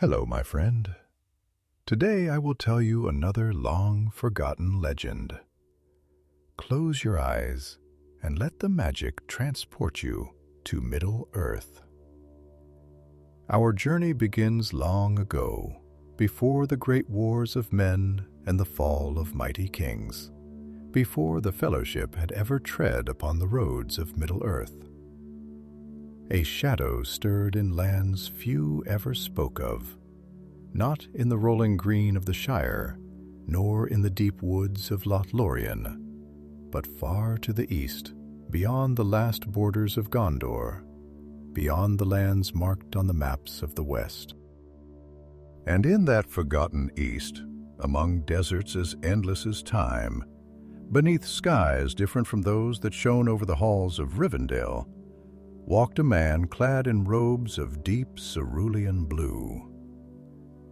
Hello, my friend. Today I will tell you another long-forgotten legend. Close your eyes and let the magic transport you to Middle-earth. Our journey begins long ago, before the great wars of men and the fall of mighty kings, before the Fellowship had ever tread upon the roads of Middle-earth. A shadow stirred in lands few ever spoke of, not in the rolling green of the Shire, nor in the deep woods of Lothlorien, but far to the east, beyond the last borders of Gondor, beyond the lands marked on the maps of the West. And in that forgotten east, among deserts as endless as time, beneath skies different from those that shone over the halls of Rivendell, walked a man clad in robes of deep cerulean blue.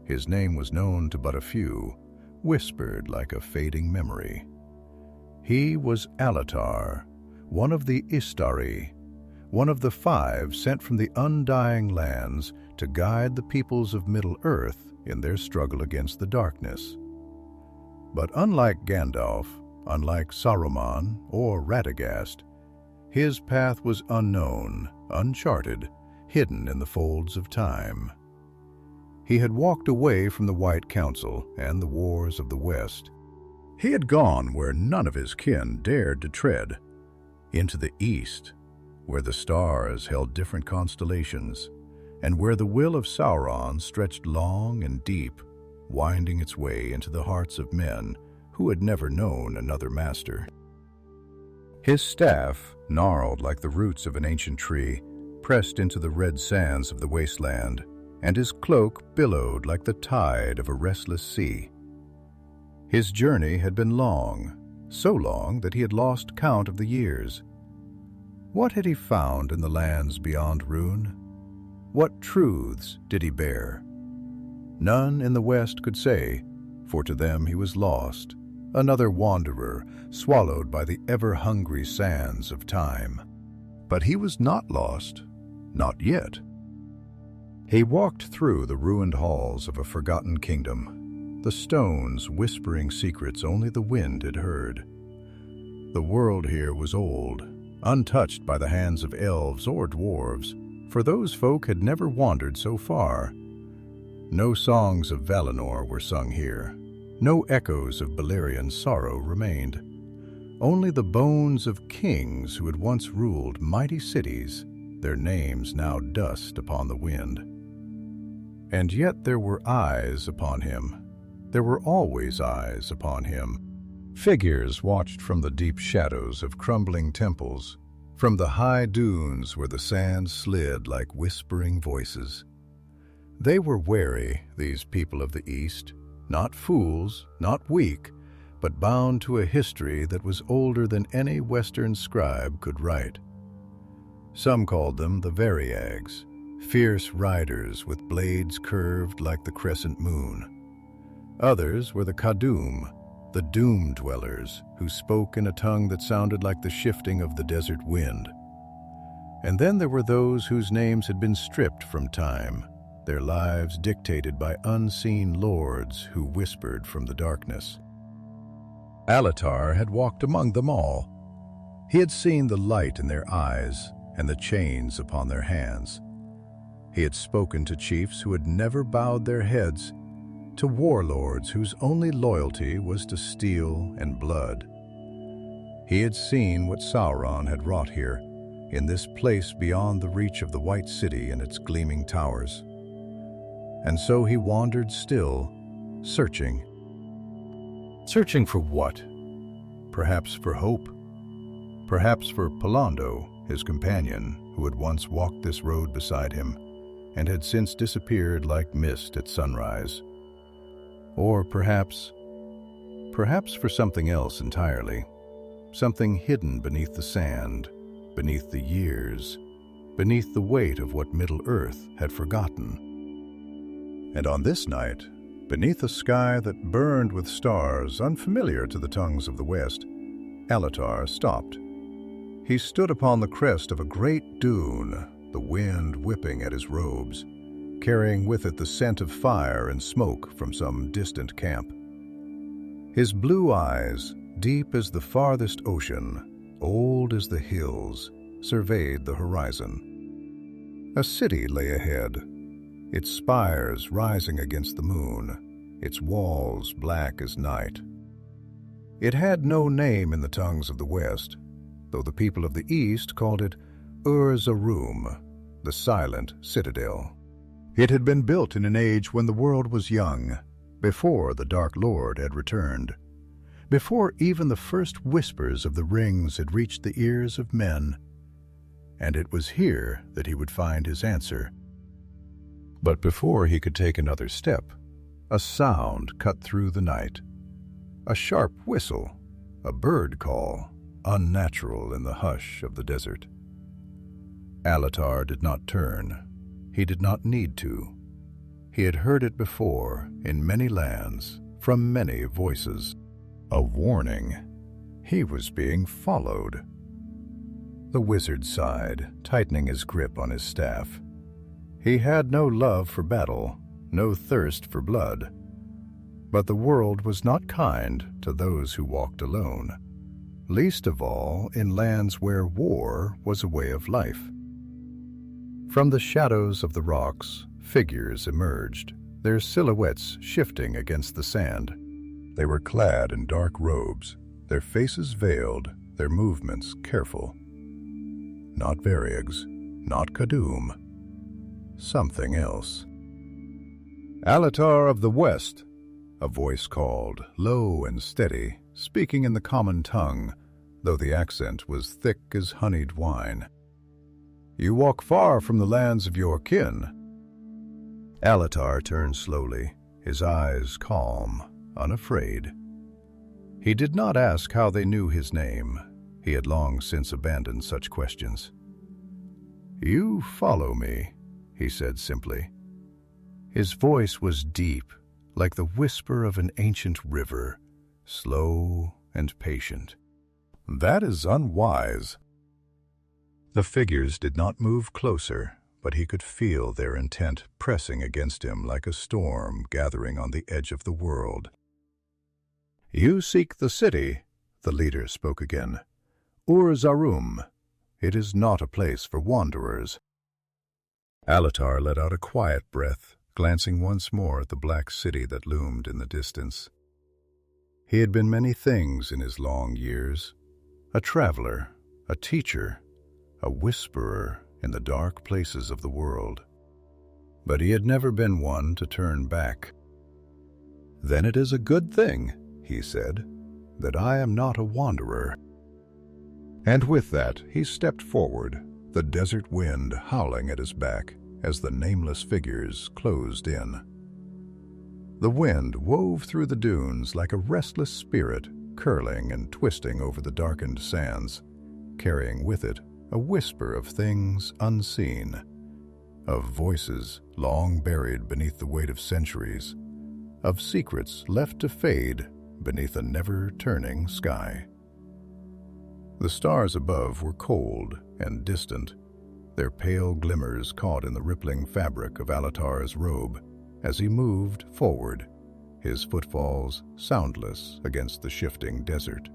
His name was known to but a few, whispered like a fading memory. He was Alatar, one of the Istari, one of the 5 sent from the undying lands to guide the peoples of Middle-earth in their struggle against the darkness. But unlike Gandalf, unlike Saruman or Radagast, his path was unknown, uncharted, hidden in the folds of time. He had walked away from the White Council and the wars of the West. He had gone where none of his kin dared to tread, into the East, where the stars held different constellations, and where the will of Sauron stretched long and deep, winding its way into the hearts of men who had never known another master. His staff, gnarled like the roots of an ancient tree, pressed into the red sands of the wasteland, and his cloak billowed like the tide of a restless sea. His journey had been long, so long that he had lost count of the years. What had he found in the lands beyond Rhûn? What truths did he bear? None in the West could say, for to them he was lost, another wanderer swallowed by the ever-hungry sands of time. But he was not lost, not yet. He walked through the ruined halls of a forgotten kingdom, the stones whispering secrets only the wind had heard. The world here was old, untouched by the hands of elves or dwarves, for those folk had never wandered so far. No songs of Valinor were sung here. No echoes of Beleriand's sorrow remained. Only the bones of kings who had once ruled mighty cities, their names now dust upon the wind. And yet there were eyes upon him. There were always eyes upon him. Figures watched from the deep shadows of crumbling temples, from the high dunes where the sand slid like whispering voices. They were wary, these people of the East, not fools, not weak, but bound to a history that was older than any Western scribe could write. Some called them the Variags, fierce riders with blades curved like the crescent moon. Others were the Kadum, the doom dwellers, who spoke in a tongue that sounded like the shifting of the desert wind. And then there were those whose names had been stripped from time, their lives dictated by unseen lords who whispered from the darkness. Alatar had walked among them all. He had seen the light in their eyes and the chains upon their hands. He had spoken to chiefs who had never bowed their heads, to warlords whose only loyalty was to steel and blood. He had seen what Sauron had wrought here, in this place beyond the reach of the White City and its gleaming towers. And so he wandered still, searching. Searching for what? Perhaps for hope. Perhaps for Pallando, his companion, who had once walked this road beside him, and had since disappeared like mist at sunrise. Or perhaps for something else entirely, something hidden beneath the sand, beneath the years, beneath the weight of what Middle-earth had forgotten. And on this night, beneath a sky that burned with stars unfamiliar to the tongues of the West, Alatar stopped. He stood upon the crest of a great dune, the wind whipping at his robes, carrying with it the scent of fire and smoke from some distant camp. His blue eyes, deep as the farthest ocean, old as the hills, surveyed the horizon. A city lay ahead, its spires rising against the moon, its walls black as night. It had no name in the tongues of the West, though the people of the East called it Ur Zaram, the Silent Citadel. It had been built in an age when the world was young, before the Dark Lord had returned, before even the first whispers of the rings had reached the ears of men, and it was here that he would find his answer. But before he could take another step, a sound cut through the night. A sharp whistle, a bird call, unnatural in the hush of the desert. Alatar did not turn. He did not need to. He had heard it before, in many lands, from many voices. A warning. He was being followed. The wizard sighed, tightening his grip on his staff. He had no love for battle, no thirst for blood. But the world was not kind to those who walked alone, least of all in lands where war was a way of life. From the shadows of the rocks, figures emerged, their silhouettes shifting against the sand. They were clad in dark robes, their faces veiled, their movements careful. Not Variegs, not Kadum. Something else. Alatar of the West, a voice called, low and steady, speaking in the common tongue, though the accent was thick as honeyed wine. You walk far from the lands of your kin. Alatar turned slowly, his eyes calm, unafraid. He did not ask how they knew his name. He had long since abandoned such questions. You follow me, he said simply. His voice was deep, like the whisper of an ancient river, slow and patient. That is unwise. The figures did not move closer, but he could feel their intent pressing against him like a storm gathering on the edge of the world. You seek the city, the leader spoke again. Ur Zaram. It is not a place for wanderers. Alatar let out a quiet breath, glancing once more at the black city that loomed in the distance. He had been many things in his long years. A traveler, a teacher, a whisperer in the dark places of the world. But he had never been one to turn back. Then it is a good thing, he said, that I am not a wanderer. And with that, he stepped forward, the desert wind howling at his back as the nameless figures closed in. The wind wove through the dunes like a restless spirit, curling and twisting over the darkened sands, carrying with it a whisper of things unseen, of voices long buried beneath the weight of centuries, of secrets left to fade beneath a never-turning sky. The stars above were cold and distant, their pale glimmers caught in the rippling fabric of Alatar's robe as he moved forward, his footfalls soundless against the shifting desert.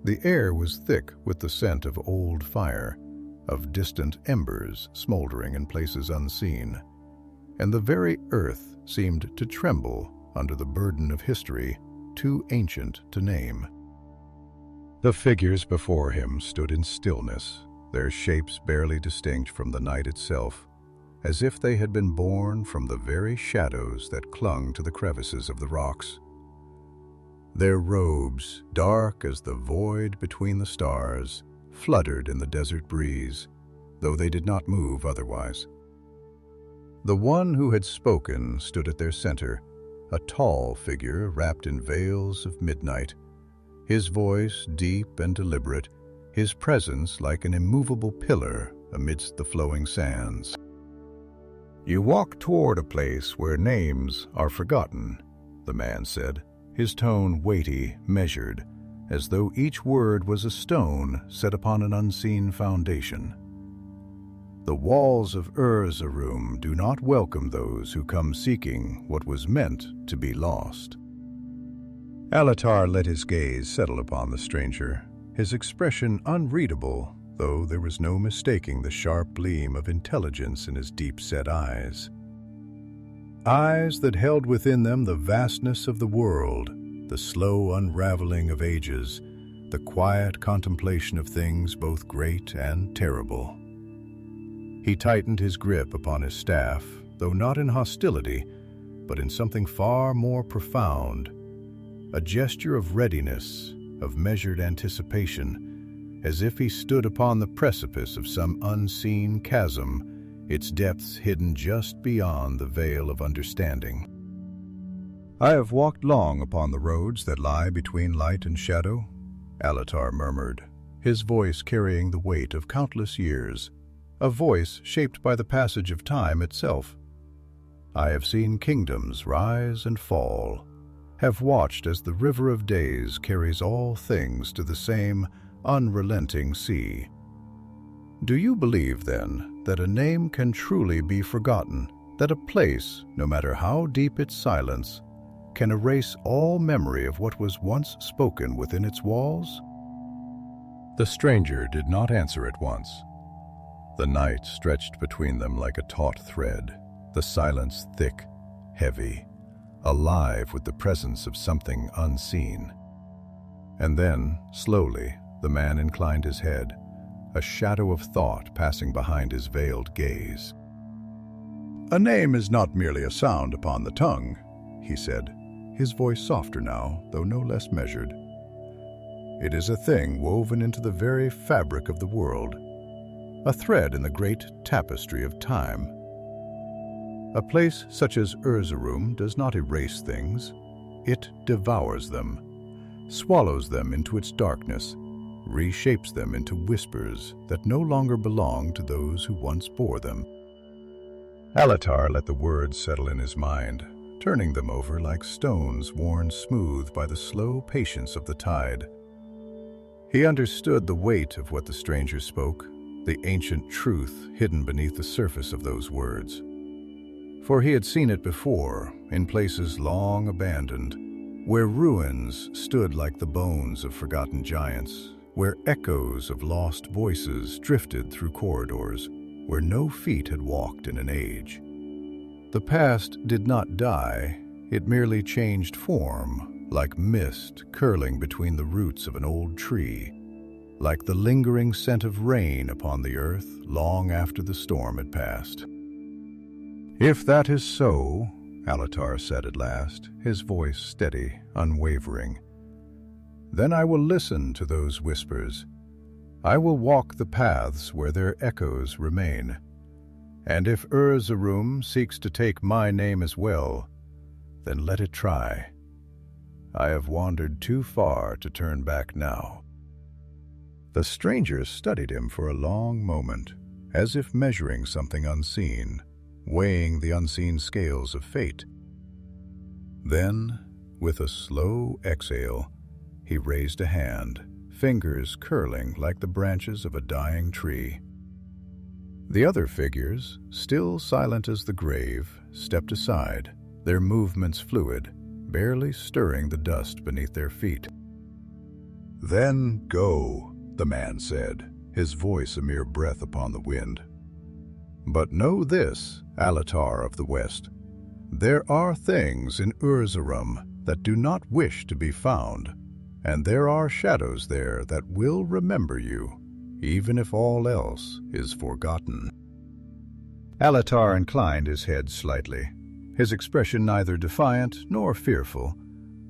The air was thick with the scent of old fire, of distant embers smoldering in places unseen, and the very earth seemed to tremble under the burden of history too ancient to name. The figures before him stood in stillness, their shapes barely distinct from the night itself, as if they had been born from the very shadows that clung to the crevices of the rocks. Their robes, dark as the void between the stars, fluttered in the desert breeze, though they did not move otherwise. The one who had spoken stood at their center, a tall figure wrapped in veils of midnight, his voice deep and deliberate, his presence like an immovable pillar amidst the flowing sands. You walk toward a place where names are forgotten, the man said, his tone weighty, measured, as though each word was a stone set upon an unseen foundation. The walls of Ur Zaram do not welcome those who come seeking what was meant to be lost. Alatar let his gaze settle upon the stranger, his expression unreadable, though there was no mistaking the sharp gleam of intelligence in his deep-set eyes. Eyes that held within them the vastness of the world, the slow unraveling of ages, the quiet contemplation of things both great and terrible. He tightened his grip upon his staff, though not in hostility, but in something far more profound, a gesture of readiness, of measured anticipation, as if he stood upon the precipice of some unseen chasm, its depths hidden just beyond the veil of understanding. "I have walked long upon the roads that lie between light and shadow," Alatar murmured, his voice carrying the weight of countless years, a voice shaped by the passage of time itself. "I have seen kingdoms rise and fall, have watched as the river of days carries all things to the same unrelenting sea. Do you believe, then, that a name can truly be forgotten, that a place, no matter how deep its silence, can erase all memory of what was once spoken within its walls?" The stranger did not answer at once. The night stretched between them like a taut thread, the silence thick, heavy, alive with the presence of something unseen. And then, slowly, the man inclined his head, a shadow of thought passing behind his veiled gaze. "A name is not merely a sound upon the tongue," he said, his voice softer now, though no less measured. "It is a thing woven into the very fabric of the world, a thread in the great tapestry of time. A place such as Ur Zaram does not erase things, it devours them, swallows them into its darkness, reshapes them into whispers that no longer belong to those who once bore them." Alatar let the words settle in his mind, turning them over like stones worn smooth by the slow patience of the tide. He understood the weight of what the stranger spoke, the ancient truth hidden beneath the surface of those words. For he had seen it before, in places long abandoned, where ruins stood like the bones of forgotten giants, where echoes of lost voices drifted through corridors, where no feet had walked in an age. The past did not die, it merely changed form, like mist curling between the roots of an old tree, like the lingering scent of rain upon the earth long after the storm had passed. "If that is so," Alatar said at last, his voice steady, unwavering, "then I will listen to those whispers. I will walk the paths where their echoes remain. And if Ur Zaram seeks to take my name as well, then let it try. I have wandered too far to turn back now." The stranger studied him for a long moment, as if measuring something unseen, weighing the unseen scales of fate. Then, with a slow exhale, he raised a hand, fingers curling like the branches of a dying tree. The other figures, still silent as the grave, stepped aside, their movements fluid, barely stirring the dust beneath their feet. "Then go," the man said, his voice a mere breath upon the wind. "But know this, Alatar of the West, there are things in Ur Zaram that do not wish to be found, and there are shadows there that will remember you, even if all else is forgotten." Alatar inclined his head slightly, his expression neither defiant nor fearful,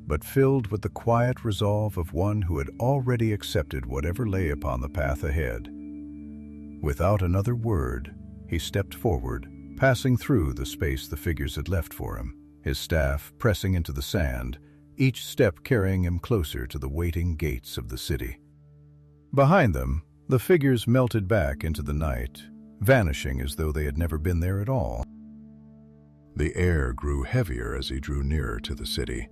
but filled with the quiet resolve of one who had already accepted whatever lay upon the path ahead. Without another word, he stepped forward, passing through the space the figures had left for him, his staff pressing into the sand, each step carrying him closer to the waiting gates of the city. Behind them, the figures melted back into the night, vanishing as though they had never been there at all. The air grew heavier as he drew nearer to the city,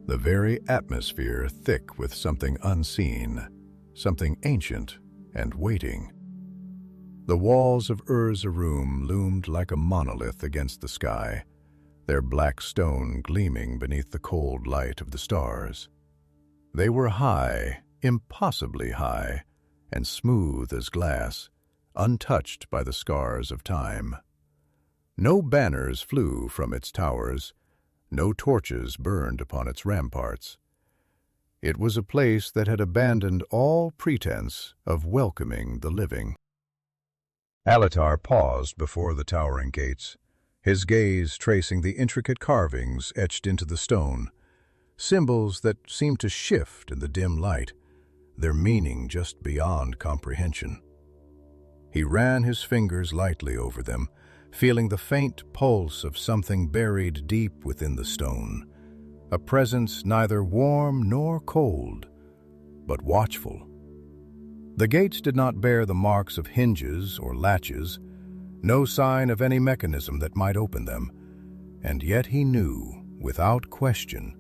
the very atmosphere thick with something unseen, something ancient and waiting. The walls of Ur Zaram loomed like a monolith against the sky, their black stone gleaming beneath the cold light of the stars. They were high, impossibly high, and smooth as glass, untouched by the scars of time. No banners flew from its towers, no torches burned upon its ramparts. It was a place that had abandoned all pretense of welcoming the living. Alatar paused before the towering gates, his gaze tracing the intricate carvings etched into the stone, symbols that seemed to shift in the dim light, their meaning just beyond comprehension. He ran his fingers lightly over them, feeling the faint pulse of something buried deep within the stone, a presence neither warm nor cold, but watchful. The gates did not bear the marks of hinges or latches, no sign of any mechanism that might open them, and yet he knew, without question,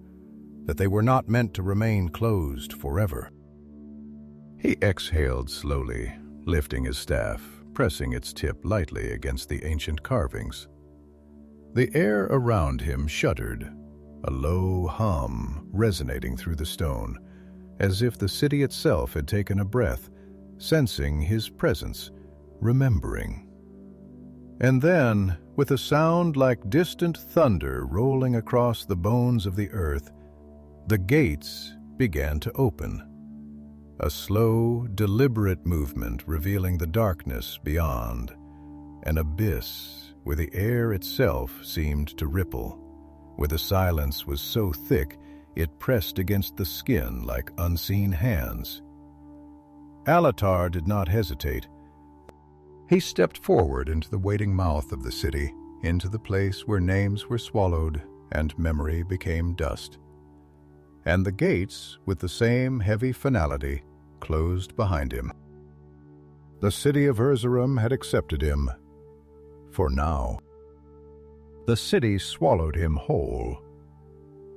that they were not meant to remain closed forever. He exhaled slowly, lifting his staff, pressing its tip lightly against the ancient carvings. The air around him shuddered, a low hum resonating through the stone, as if the city itself had taken a breath, sensing his presence, remembering. And then, with a sound like distant thunder rolling across the bones of the earth, the gates began to open. A slow, deliberate movement revealing the darkness beyond, an abyss where the air itself seemed to ripple, where the silence was so thick it pressed against the skin like unseen hands. Alatar did not hesitate. He stepped forward into the waiting mouth of the city, into the place where names were swallowed and memory became dust. And the gates, with the same heavy finality, closed behind him. The city of Ur Zaram had accepted him, for now. The city swallowed him whole,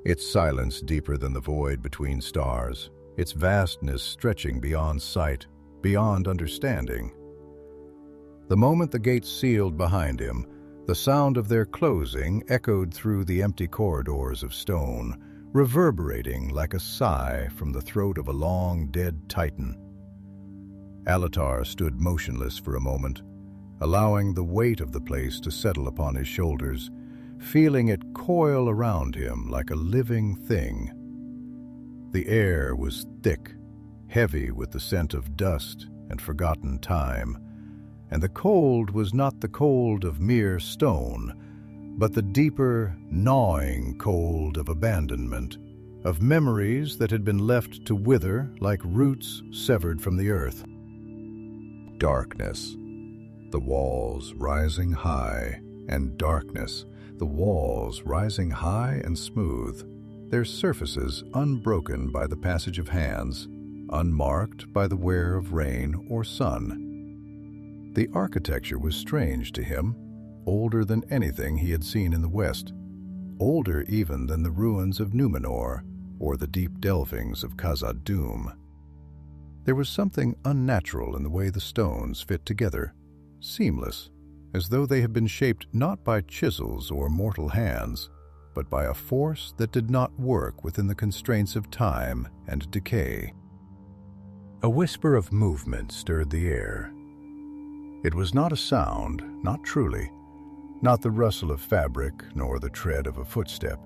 its silence deeper than the void between stars, its vastness stretching beyond sight, beyond understanding. The moment the gates sealed behind him, the sound of their closing echoed through the empty corridors of stone, reverberating like a sigh from the throat of a long-dead titan. Alatar stood motionless for a moment, allowing the weight of the place to settle upon his shoulders, feeling it coil around him like a living thing. The air was thick, heavy with the scent of dust and forgotten time, and the cold was not the cold of mere stone, but the deeper, gnawing cold of abandonment, of memories that had been left to wither like roots severed from the earth. Darkness, the walls rising high, and darkness, the walls rising high and smooth, their surfaces unbroken by the passage of hands, unmarked by the wear of rain or sun. The architecture was strange to him, older than anything he had seen in the West, older even than the ruins of Númenor or the deep delvings of Khazad-dûm. There was something unnatural in the way the stones fit together, seamless, as though they had been shaped not by chisels or mortal hands, but by a force that did not work within the constraints of time and decay. A whisper of movement stirred the air. It was not a sound, not truly, not the rustle of fabric nor the tread of a footstep,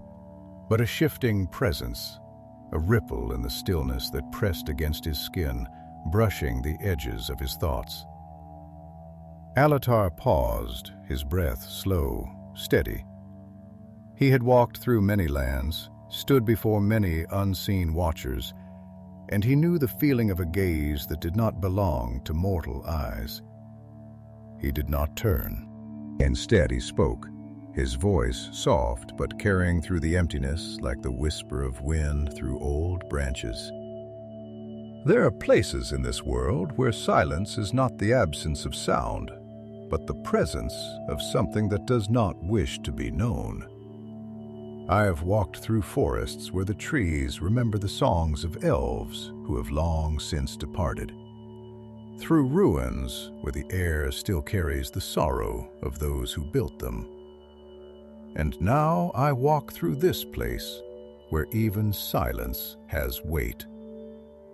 but a shifting presence, a ripple in the stillness that pressed against his skin, brushing the edges of his thoughts. Alatar paused, his breath slow, steady. He had walked through many lands, stood before many unseen watchers, and he knew the feeling of a gaze that did not belong to mortal eyes. He did not turn. Instead, he spoke, his voice soft but carrying through the emptiness like the whisper of wind through old branches. There are places in this world where silence is not the absence of sound, but the presence of something that does not wish to be known. I have walked through forests where the trees remember the songs of elves who have long since departed. through ruins where the air still carries the sorrow of those who built them. And now I walk through this place where even silence has weight,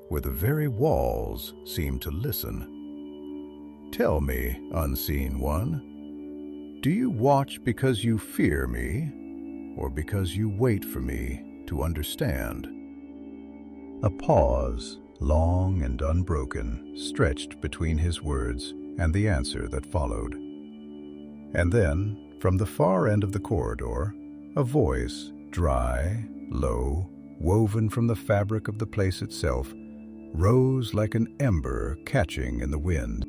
where the very walls seem to listen. Tell me, unseen one, do you watch because you fear me, or because you wait for me to understand? A pause, long and unbroken, stretched between his words and the answer that followed. And then, from the far end of the corridor, a voice, dry, low, woven from the fabric of the place itself, rose like an ember catching in the wind.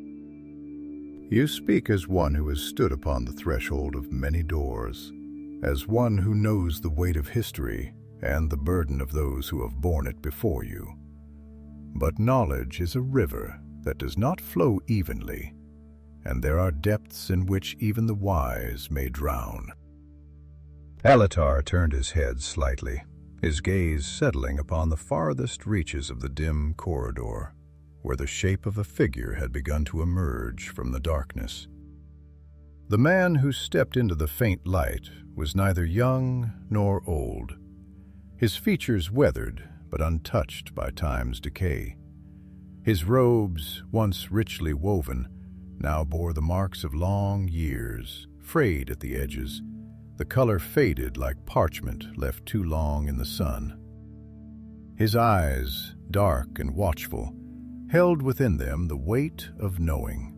You speak as one who has stood upon the threshold of many doors, as one who knows the weight of history and the burden of those who have borne it before you. But knowledge is a river that does not flow evenly, and there are depths in which even the wise may drown. Alatar turned his head slightly, his gaze settling upon the farthest reaches of the dim corridor, where the shape of a figure had begun to emerge from the darkness. The man who stepped into the faint light was neither young nor old, his features weathered but untouched by time's decay. His robes, once richly woven, now bore the marks of long years, frayed at the edges, the color faded like parchment left too long in the sun. His eyes, dark and watchful, held within them the weight of knowing,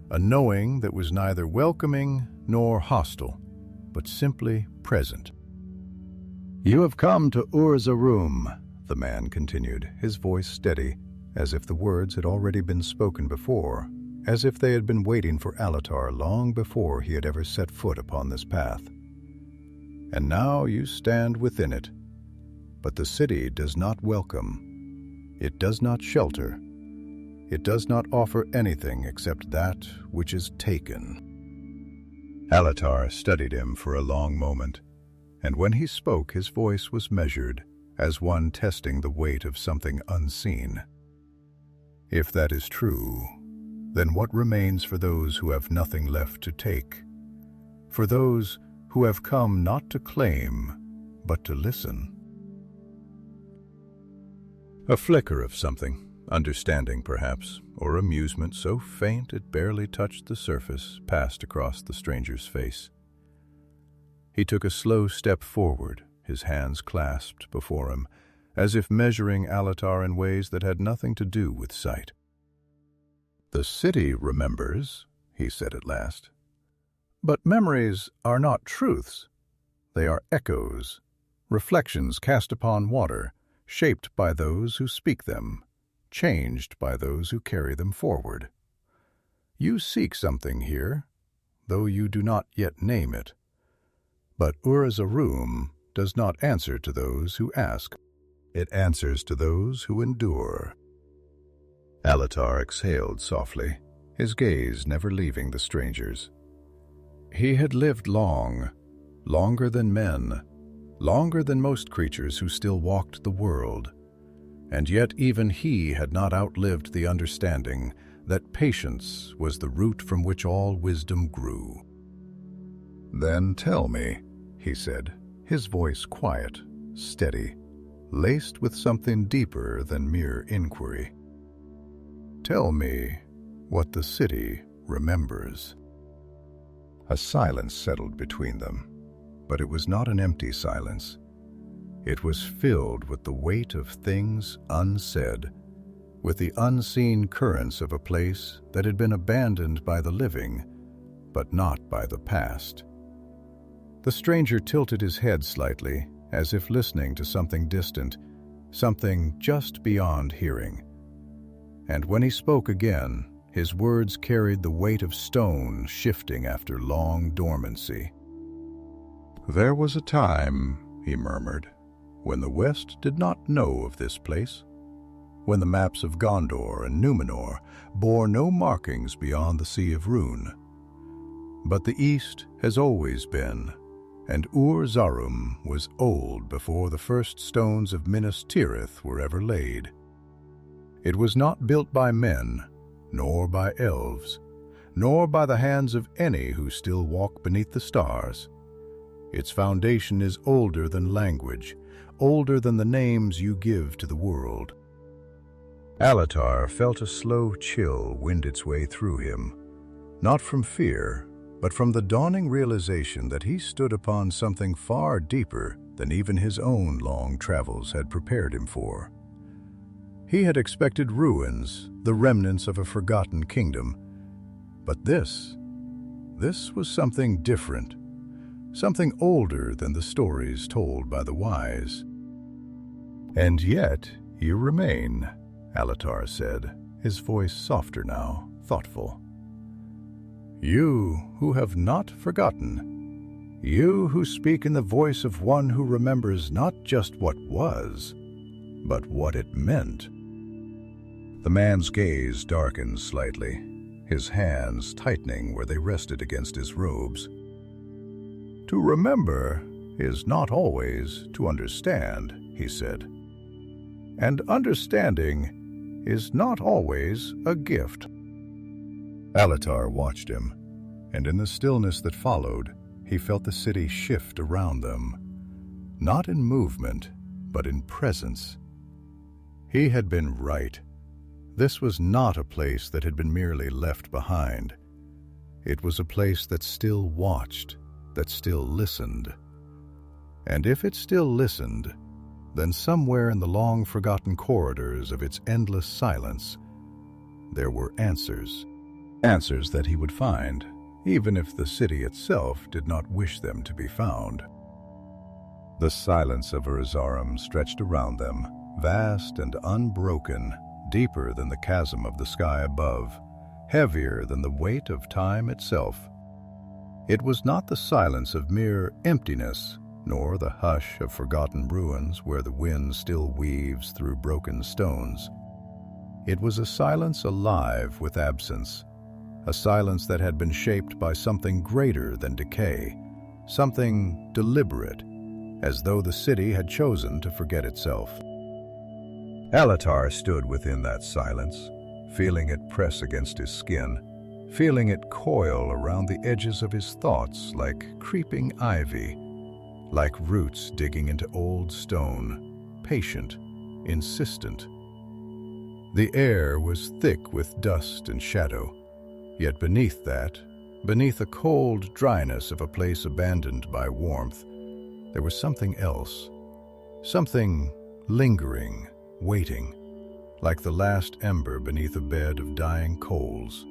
a knowing that was neither welcoming nor hostile, but simply present. "You have come to Ur Zaram," the man continued, his voice steady, as if the words had already been spoken before, as if they had been waiting for Alatar long before he had ever set foot upon this path. "And now you stand within it. But the city does not welcome. It does not shelter. It does not offer anything except that which is taken." Alatar studied him for a long moment, and when he spoke his voice was measured, as one testing the weight of something unseen. "If that is true, then what remains for those who have nothing left to take? For those who have come not to claim, but to listen?" A flicker of something, understanding perhaps, or amusement so faint it barely touched the surface, passed across the stranger's face. He took a slow step forward, his hands clasped before him, as if measuring Alatar in ways that had nothing to do with sight. "The city remembers," he said at last. "But memories are not truths. They are echoes, reflections cast upon water, shaped by those who speak them, changed by those who carry them forward. You seek something here, though you do not yet name it. But Ur Zaram does not answer to those who ask. It answers to those who endure." Alatar exhaled softly, his gaze never leaving the stranger's. He had lived long, longer than men, longer than most creatures who still walked the world, and yet even he had not outlived the understanding that patience was the root from which all wisdom grew. "Then tell me," he said, his voice quiet, steady, laced with something deeper than mere inquiry. "Tell me what the city remembers." A silence settled between them, but it was not an empty silence. It was filled with the weight of things unsaid, with the unseen currents of a place that had been abandoned by the living, but not by the past. The stranger tilted his head slightly, as if listening to something distant, something just beyond hearing. And when he spoke again, his words carried the weight of stone shifting after long dormancy. "There was a time," he murmured, "when the West did not know of this place, when the maps of Gondor and Númenor bore no markings beyond the Sea of Rhûn. But the East has always been, and Ur Zaram was old before the first stones of Minas Tirith were ever laid. It was not built by men, nor by elves, nor by the hands of any who still walk beneath the stars. Its foundation is older than language, older than the names you give to the world. Alatar felt a slow chill wind its way through him, not from fear, but from the dawning realization that he stood upon something far deeper than even his own long travels had prepared him for. He had expected ruins, the remnants of a forgotten kingdom, but this was something different, something older than the stories told by the wise. "And yet you remain," Alatar said, his voice softer now, thoughtful. "You who have not forgotten, you who speak in the voice of one who remembers not just what was, but what it meant." The man's gaze darkened slightly, his hands tightening where they rested against his robes. "To remember is not always to understand," he said. "And understanding is not always a gift." Alatar watched him, and in the stillness that followed, he felt the city shift around them, not in movement, but in presence. He had been right. This was not a place that had been merely left behind. It was a place that still watched, that still listened. And if it still listened, then somewhere in the long-forgotten corridors of its endless silence, there were answers. Answers that he would find, even if the city itself did not wish them to be found. The silence of Ur Zaram stretched around them, vast and unbroken, deeper than the chasm of the sky above, heavier than the weight of time itself. It was not the silence of mere emptiness, nor the hush of forgotten ruins where the wind still weaves through broken stones. It was a silence alive with absence, a silence that had been shaped by something greater than decay, something deliberate, as though the city had chosen to forget itself. Alatar stood within that silence, feeling it press against his skin, feeling it coil around the edges of his thoughts like creeping ivy, like roots digging into old stone, patient, insistent. The air was thick with dust and shadow, yet beneath that, beneath the cold dryness of a place abandoned by warmth, there was something else, something lingering, waiting, like the last ember beneath a bed of dying coals.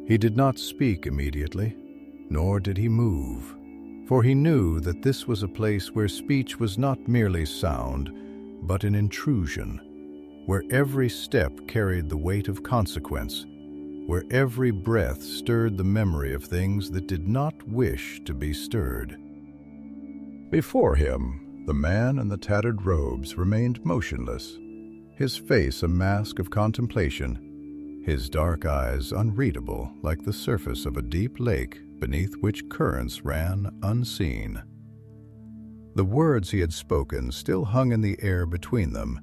He did not speak immediately, nor did he move, for he knew that this was a place where speech was not merely sound, but an intrusion, where every step carried the weight of consequence, where every breath stirred the memory of things that did not wish to be stirred. Before him, the man in the tattered robes remained motionless, his face a mask of contemplation, his dark eyes unreadable like the surface of a deep lake beneath which currents ran unseen. The words he had spoken still hung in the air between them,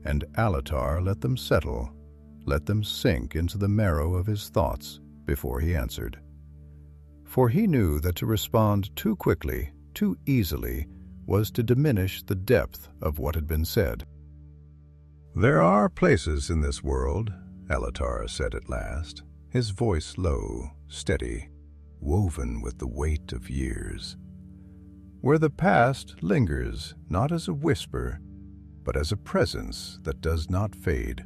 and Alatar let them settle, let them sink into the marrow of his thoughts before he answered. For he knew that to respond too quickly, too easily, was to diminish the depth of what had been said. "There are places in this world," Alatar said at last, his voice low, steady, woven with the weight of years, "where the past lingers not as a whisper, but as a presence that does not fade.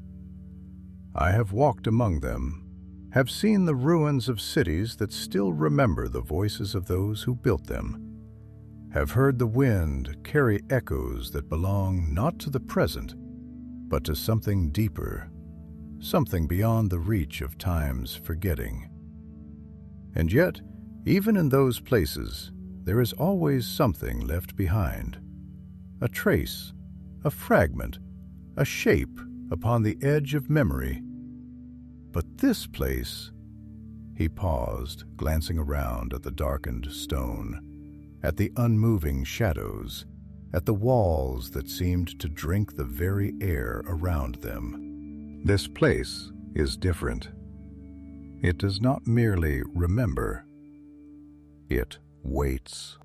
I have walked among them, have seen the ruins of cities that still remember the voices of those who built them, have heard the wind carry echoes that belong not to the present, but to something deeper, something beyond the reach of time's forgetting. And yet, even in those places, there is always something left behind, a trace, a fragment, a shape upon the edge of memory. But this place—" He paused, glancing around at the darkened stone, at the unmoving shadows, at the walls that seemed to drink the very air around them. "This place is different. It does not merely remember, it waits.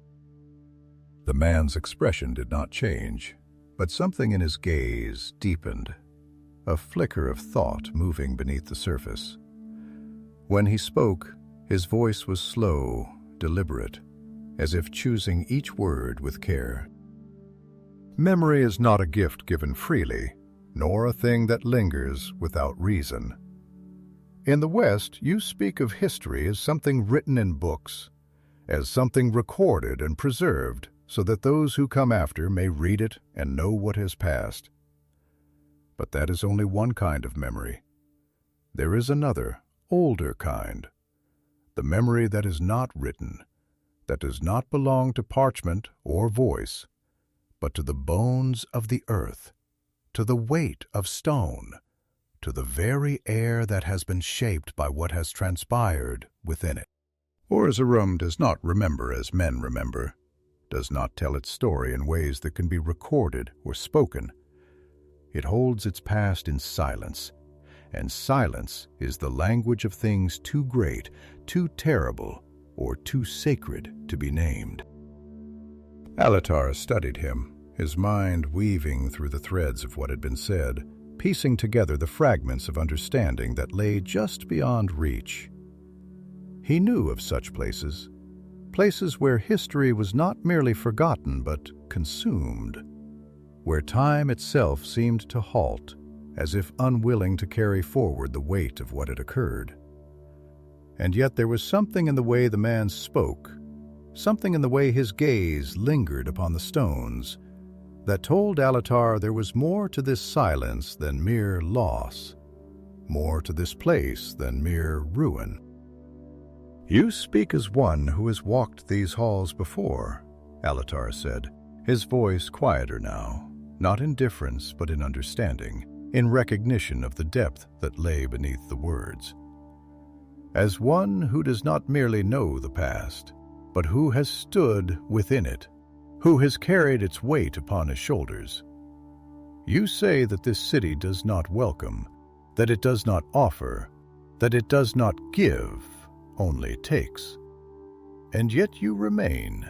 The man's expression did not change, but something in his gaze deepened, a flicker of thought moving beneath the surface. When he spoke, his voice was slow, deliberate, as if choosing each word with care. Memory is not a gift given freely, nor a thing that lingers without reason. In the West, you speak of history as something written in books, as something recorded and preserved so that those who come after may read it and know what has passed. But that is only one kind of memory. There is another, older kind, the memory that is not written, that does not belong to parchment or voice, but to the bones of the earth, to the weight of stone, to the very air that has been shaped by what has transpired within it. Ur Zaram does not remember as men remember, does not tell its story in ways that can be recorded or spoken. It holds its past in silence, and silence is the language of things too great, too terrible, or too sacred to be named. Alatar studied him, his mind weaving through the threads of what had been said, piecing together the fragments of understanding that lay just beyond reach. He knew of such places, places where history was not merely forgotten but consumed, where time itself seemed to halt, as if unwilling to carry forward the weight of what had occurred. And yet there was something in the way the man spoke, something in the way his gaze lingered upon the stones, that told Alatar there was more to this silence than mere loss, more to this place than mere ruin. "You speak as one who has walked these halls before," Alatar said, his voice quieter now, not in difference but in understanding, in recognition of the depth that lay beneath the words. "As one who does not merely know the past, but who has stood within it, who has carried its weight upon his shoulders. You say that this city does not welcome, that it does not offer, that it does not give, only takes. And yet you remain,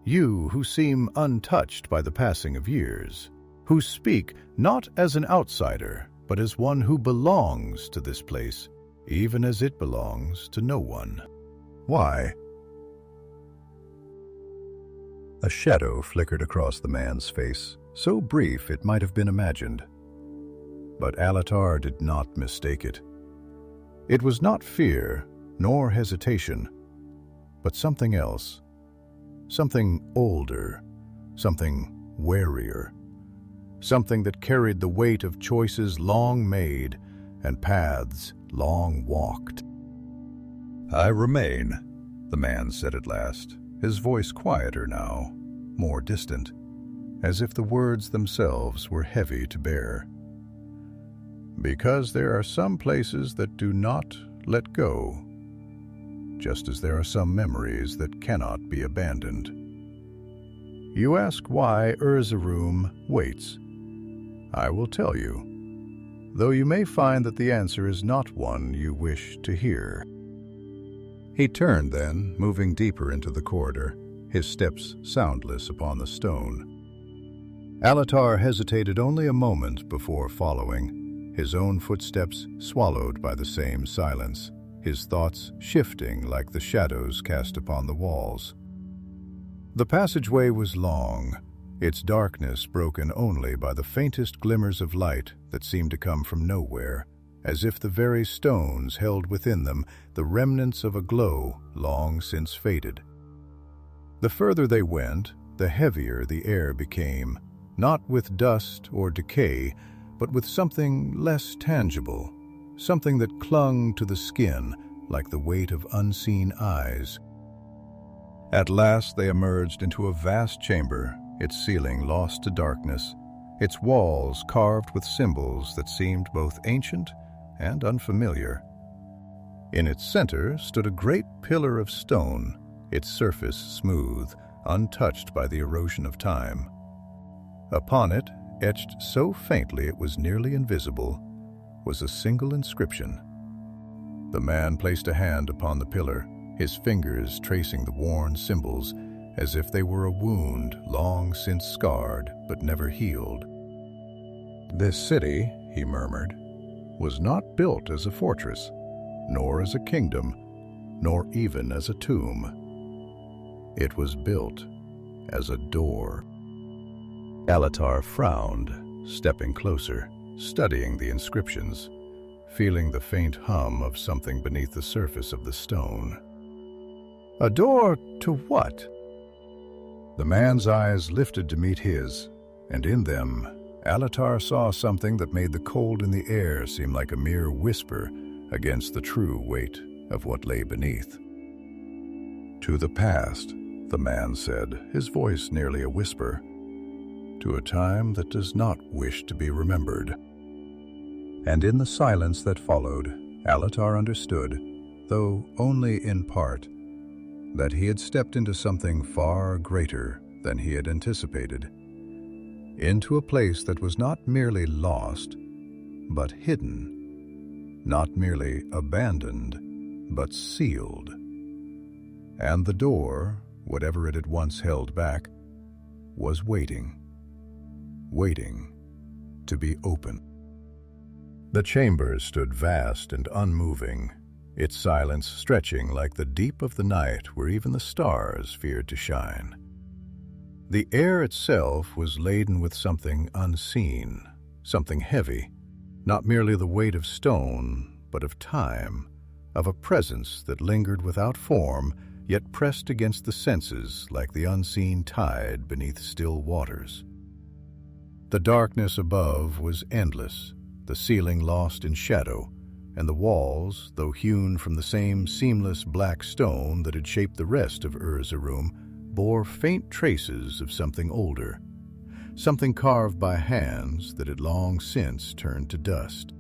you who seem untouched by the passing of years, who speak not as an outsider, but as one who belongs to this place, even as it belongs to no one. Why?" A shadow flickered across the man's face, so brief it might have been imagined. But Alatar did not mistake it. It was not fear, nor hesitation, but something else, something older, something warier, something that carried the weight of choices long made and paths long walked. "I remain," the man said at last, his voice quieter now, more distant, as if the words themselves were heavy to bear. "Because there are some places that do not let go, just as there are some memories that cannot be abandoned. You ask why Ur Zaram waits. I will tell you, though you may find that the answer is not one you wish to hear." He turned then, moving deeper into the corridor, his steps soundless upon the stone. Alatar hesitated only a moment before following, his own footsteps swallowed by the same silence, his thoughts shifting like the shadows cast upon the walls. The passageway was long, its darkness broken only by the faintest glimmers of light that seemed to come from nowhere, as if the very stones held within them the remnants of a glow long since faded. The further they went, the heavier the air became, not with dust or decay, but with something less tangible, something that clung to the skin like the weight of unseen eyes. At last they emerged into a vast chamber, its ceiling lost to darkness, its walls carved with symbols that seemed both ancient and unfamiliar. In its center stood a great pillar of stone, its surface smooth, untouched by the erosion of time. Upon it, etched so faintly it was nearly invisible, was a single inscription. The man placed a hand upon the pillar, his fingers tracing the worn symbols as if they were a wound long since scarred but never healed. "This city," he murmured, "was not built as a fortress, nor as a kingdom, nor even as a tomb. It was built as a door." Alatar frowned, stepping closer, studying the inscriptions, feeling the faint hum of something beneath the surface of the stone. "A door to what?" The man's eyes lifted to meet his, and in them, Alatar saw something that made the cold in the air seem like a mere whisper against the true weight of what lay beneath. "To the past," the man said, his voice nearly a whisper, "to a time that does not wish to be remembered." And in the silence that followed, Alatar understood, though only in part, that he had stepped into something far greater than he had anticipated, into a place that was not merely lost, but hidden, not merely abandoned, but sealed. And the door, whatever it had once held back, was waiting to be opened. The chamber stood vast and unmoving, its silence stretching like the deep of the night where even the stars feared to shine. The air itself was laden with something unseen, something heavy, not merely the weight of stone, but of time, of a presence that lingered without form, yet pressed against the senses like the unseen tide beneath still waters. The darkness above was endless, the ceiling lost in shadow, and the walls, though hewn from the same seamless black stone that had shaped the rest of Ur Zaram, bore faint traces of something older, something carved by hands that had long since turned to dust.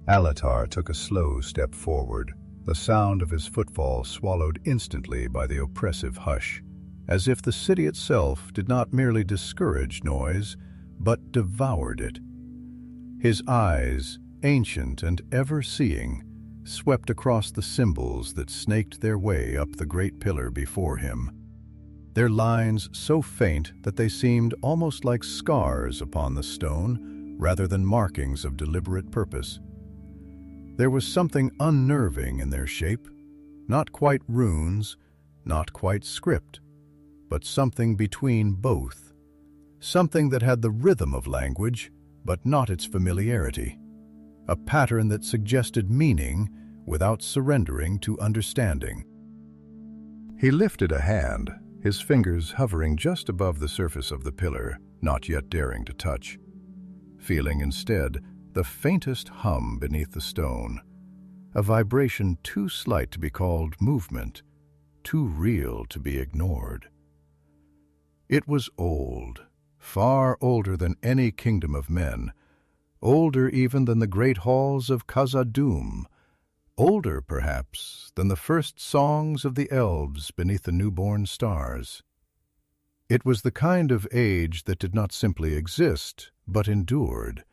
Alatar took a slow step forward, the sound of his footfall swallowed instantly by the oppressive hush, as if the city itself did not merely discourage noise, but devoured it. His eyes, ancient and ever-seeing, swept across the symbols that snaked their way up the great pillar before him, their lines so faint that they seemed almost like scars upon the stone rather than markings of deliberate purpose. There was something unnerving in their shape, not quite runes, not quite script, but something between both, something that had the rhythm of language, but not its familiarity. A pattern that suggested meaning without surrendering to understanding. He lifted a hand, his fingers hovering just above the surface of the pillar, not yet daring to touch, feeling instead the faintest hum beneath the stone, a vibration too slight to be called movement, too real to be ignored. It was old, far older than any kingdom of men, older even than the great halls of Khazad-dûm, older, perhaps, than the first songs of the elves beneath the newborn stars. It was the kind of age that did not simply exist, but endured,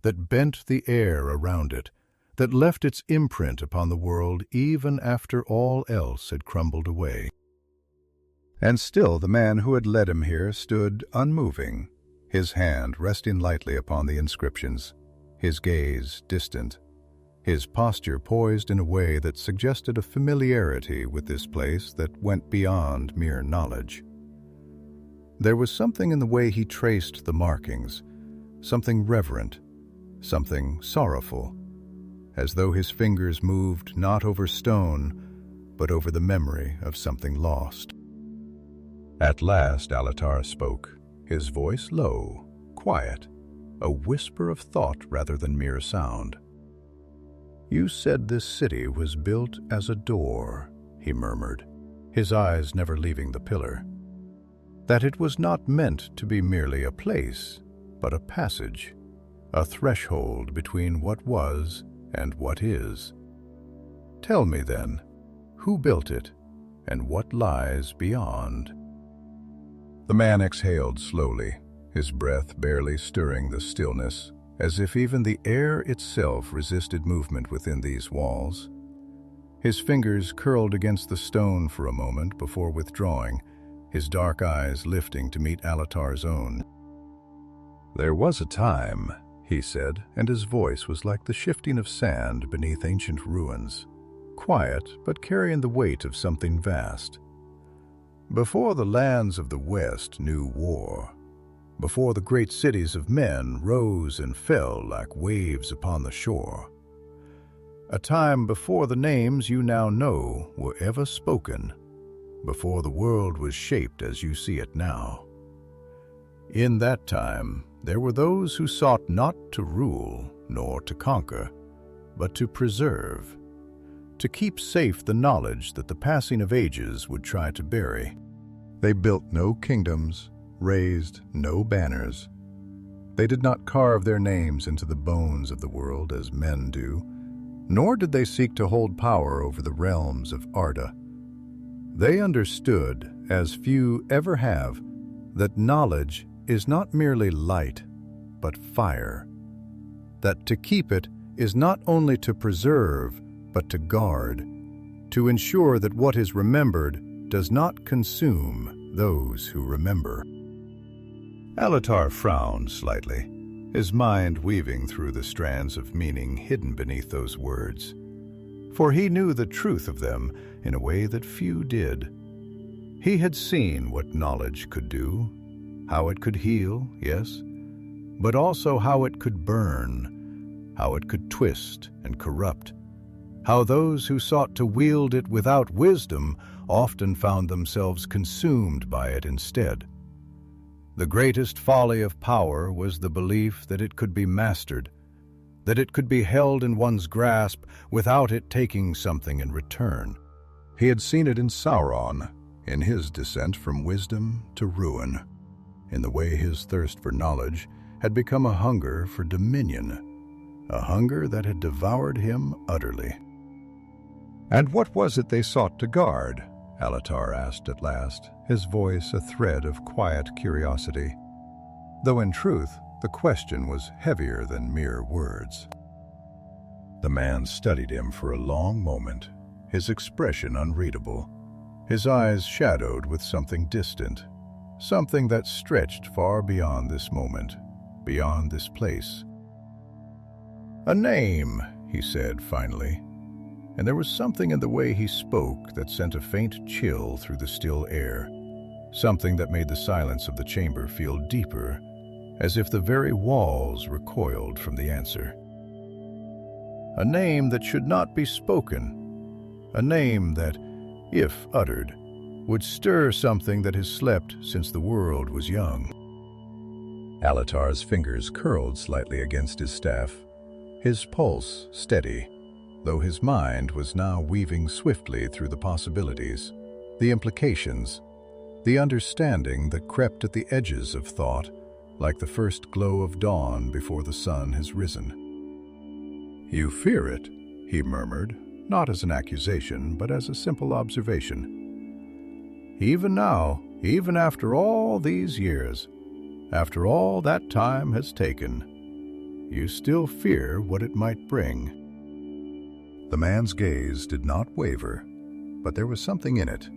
that bent the air around it, that left its imprint upon the world even after all else had crumbled away. And still the man who had led him here stood unmoving, his hand resting lightly upon the inscriptions, his gaze distant, his posture poised in a way that suggested a familiarity with this place that went beyond mere knowledge. There was something in the way he traced the markings, something reverent, something sorrowful, as though his fingers moved not over stone, but over the memory of something lost. At last Alatar spoke, his voice low, quiet, a whisper of thought rather than mere sound. "You said this city was built as a door," he murmured, his eyes never leaving the pillar. "That it was not meant to be merely a place, but a passage, a threshold between what was and what is. Tell me then, who built it, and what lies beyond?" The man exhaled slowly, his breath barely stirring the stillness, as if even the air itself resisted movement within these walls. His fingers curled against the stone for a moment before withdrawing, his dark eyes lifting to meet Alatar's own. "There was a time," he said, and his voice was like the shifting of sand beneath ancient ruins, quiet but carrying the weight of something vast. "Before the lands of the West knew war, before the great cities of men rose and fell like waves upon the shore, a time before the names you now know were ever spoken, before the world was shaped as you see it now. In that time, there were those who sought not to rule nor to conquer, but to preserve, to keep safe the knowledge that the passing of ages would try to bury. They built no kingdoms, raised no banners. They did not carve their names into the bones of the world as men do, nor did they seek to hold power over the realms of Arda. They understood, as few ever have, that knowledge is not merely light, but fire. That to keep it is not only to preserve, but to guard, to ensure that what is remembered does not consume those who remember." Alatar frowned slightly, his mind weaving through the strands of meaning hidden beneath those words, for he knew the truth of them in a way that few did. He had seen what knowledge could do, how it could heal, yes, but also how it could burn, how it could twist and corrupt, how those who sought to wield it without wisdom often found themselves consumed by it instead. The greatest folly of power was the belief that it could be mastered, that it could be held in one's grasp without it taking something in return. He had seen it in Sauron, in his descent from wisdom to ruin, in the way his thirst for knowledge had become a hunger for dominion, a hunger that had devoured him utterly. "And what was it they sought to guard?" Alatar asked at last, his voice a thread of quiet curiosity, though in truth the question was heavier than mere words. The man studied him for a long moment, his expression unreadable, his eyes shadowed with something distant, something that stretched far beyond this moment, beyond this place. "A name," he said finally, and there was something in the way he spoke that sent a faint chill through the still air, something that made the silence of the chamber feel deeper, as if the very walls recoiled from the answer. "A name that should not be spoken, a name that, if uttered, would stir something that has slept since the world was young." Alatar's fingers curled slightly against his staff, his pulse steady, though his mind was now weaving swiftly through the possibilities, the implications, the understanding that crept at the edges of thought like the first glow of dawn before the sun has risen. "You fear it," he murmured, not as an accusation, but as a simple observation. "Even now, even after all these years, after all that time has taken, you still fear what it might bring." The man's gaze did not waver, but there was something in it,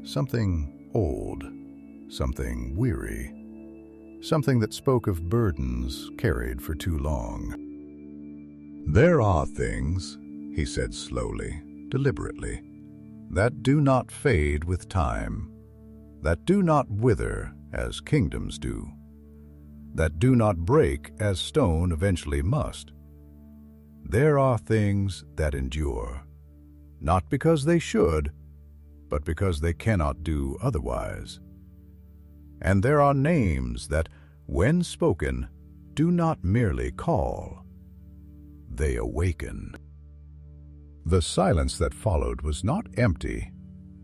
something old, something weary, something that spoke of burdens carried for too long. "There are things," he said slowly, deliberately, "that do not fade with time, that do not wither as kingdoms do, that do not break as stone eventually must. There are things that endure, not because they should, but because they cannot do otherwise. And there are names that, when spoken, do not merely call, they awaken." The silence that followed was not empty.